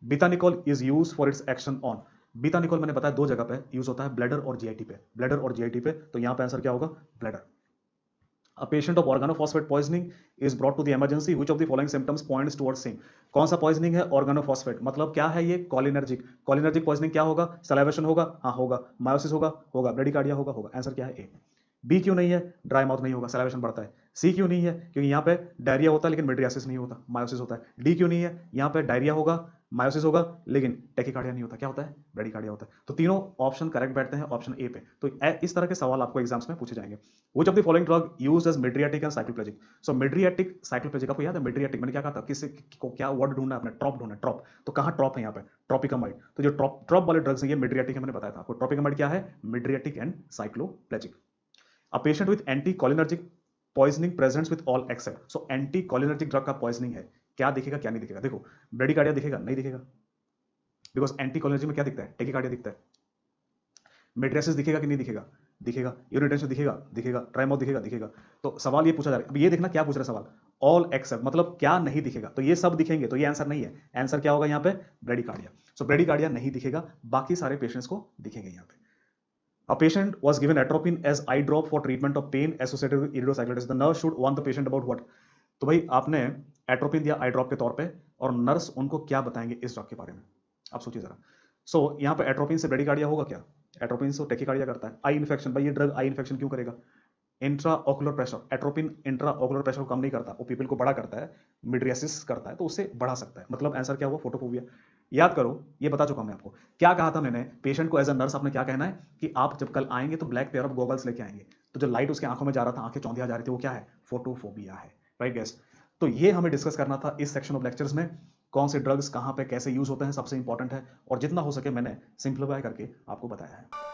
Bethanechol is use for its action on. बीटानिकोल मैंने बताया दो जगह पे यूज होता है, ब्लैडर और जीआईटी पे, ब्लैडर और जीआईटी पे। तो यहां पे आंसर क्या होगा? Bladder. A patient of organophosphate poisoning is brought to the emergency. Which of the following symptoms points towards same? कौन सा पॉइजनिंग है? ऑर्गेनोफॉस्फेट। मतलब क्या है ये? कॉलिनर्जिक। कॉलिनर्जिक पॉइजनिंग क्या होगा? सलाइवेशन होगा, हाँ होगा। मायोसिस होगा, होगा। ब्रेडिकार्डिया होगा, होगा। आंसर क्या है? ए। बी क्यों नहीं है? ड्राई माउथ नहीं होगा, सलाइवेशन बढ़ता है। सी क्यों नहीं है? क्योंकि यहाँ पे डायरिया होता है लेकिन मिड्रियासिस नहीं होता, मायोसिस होता है। डी क्यों नहीं है? यहाँ पे डायरिया होगा, मायोसिस होगा, लेकिन टेकिकार्डिया नहीं होता। क्या होता है? ब्रेडिकार्डिया होता है। तो तीनों ऑप्शन करेक्ट बैठते हैं ऑप्शन ए पे। तो इस तरह के सवाल आपको एग्जाम्स में पूछे जाएंगे। Which of the following drug used as midriatic and cycloplegic? So midriatic, cycloplegic, आपको याद है midriatic? मैंने क्या कहा था? किससे को क्या वर्ड ढूंढना है आपने? ट्रॉप ढूंढना है, ट्रॉप। तो कहाँ ट्रॉप है? यहाँ पे ट्रॉपिकामाइड। तो जो ट्रॉप वाले ड्रग्स हैं ये midriatic है, मैंने बताया था आपको। ट्रॉपिकामाइड क्या है? midriatic and cycloplegic. A patient with anticholinergic poisoning presents with all except. So anticholinergic drug का पॉइजनिंग है, क्या दिखेगा क्या नहीं दिखेगा? देखो ब्रेडिकार्डिया दिखेगा नहीं दिखेगा, बिकॉज एंटीकोलिनर्जिक में क्या दिखता है? टेकिकार्डिया दिखता है। मिड्रियासिस दिखेगा कि नहीं दिखेगा? दिखेगा। यूरिन रिटेंशन दिखेगा? दिखेगा। ड्राई माउथ दिखेगा? दिखेगा। तो सवाल ये पूछा जा रहा है, अब ये देखना क्या पूछ रहा है सवाल, ऑल एक्सेप्ट, मतलब क्या नहीं दिखेगा? तो ये सब दिखेंगे, तो ये आंसर नहीं है। आंसर क्या होगा यहाँ पे? ब्रेडिकार्डिया। सो ब्रेडिकार्डिया नहीं दिखेगा, बाकी सारे पेशेंट्स को दिखेंगे यहाँ पे। A patient was given atropine as eye drop for treatment of pain associated with iridocyclitis. The nurse should warn the patient about what? तो भाई आपने एट्रोपिन दिया आई ड्रॉप के तौर पे, और नर्स उनको क्या बताएंगे इस ड्रग के बारे में? आप सोचिए जरा। सो यहाँ पे एट्रोपिन से ब्रेडिकार्डिया होगा क्या? एट्रोपिन से टेकिकार्डिया करता है। आई इन्फेक्शन, भाई ये ड्रग आई इन्फेक्शन क्यों करेगा? Intra ocular pressure, atropine intra ocular pressure को कम नहीं करता, वो पीपल को बड़ा करता है, मिड्रियासिस करता है, तो उससे बढ़ा सकता है। मतलब आंसर क्या हुआ? फोटोफोबिया। याद करो, ये बता चुका हूं मैं आपको। क्या कहा था मैंने? पेशेंट को एज अ नर्स आपने क्या कहना है कि आप जब कल आएंगे तो ब्लैक पेयर ऑफ गॉगल्स लेके आएंगे। तो जो लाइट उसके आंखों में जा रहा था, आंखें चौंधिया जा रही थी, वो क्या है? फोटोफोबिया है, राइट गैस। तो ये हमें डिस्कस करना था इस सेक्शन ऑफ लेक्चर्स में, कौन से ड्रग्स कहां पे कैसे यूज होते हैं, सबसे इंपॉर्टेंट है, और जितना हो सके मैंने सिंप्लीफाई करके आपको बताया है।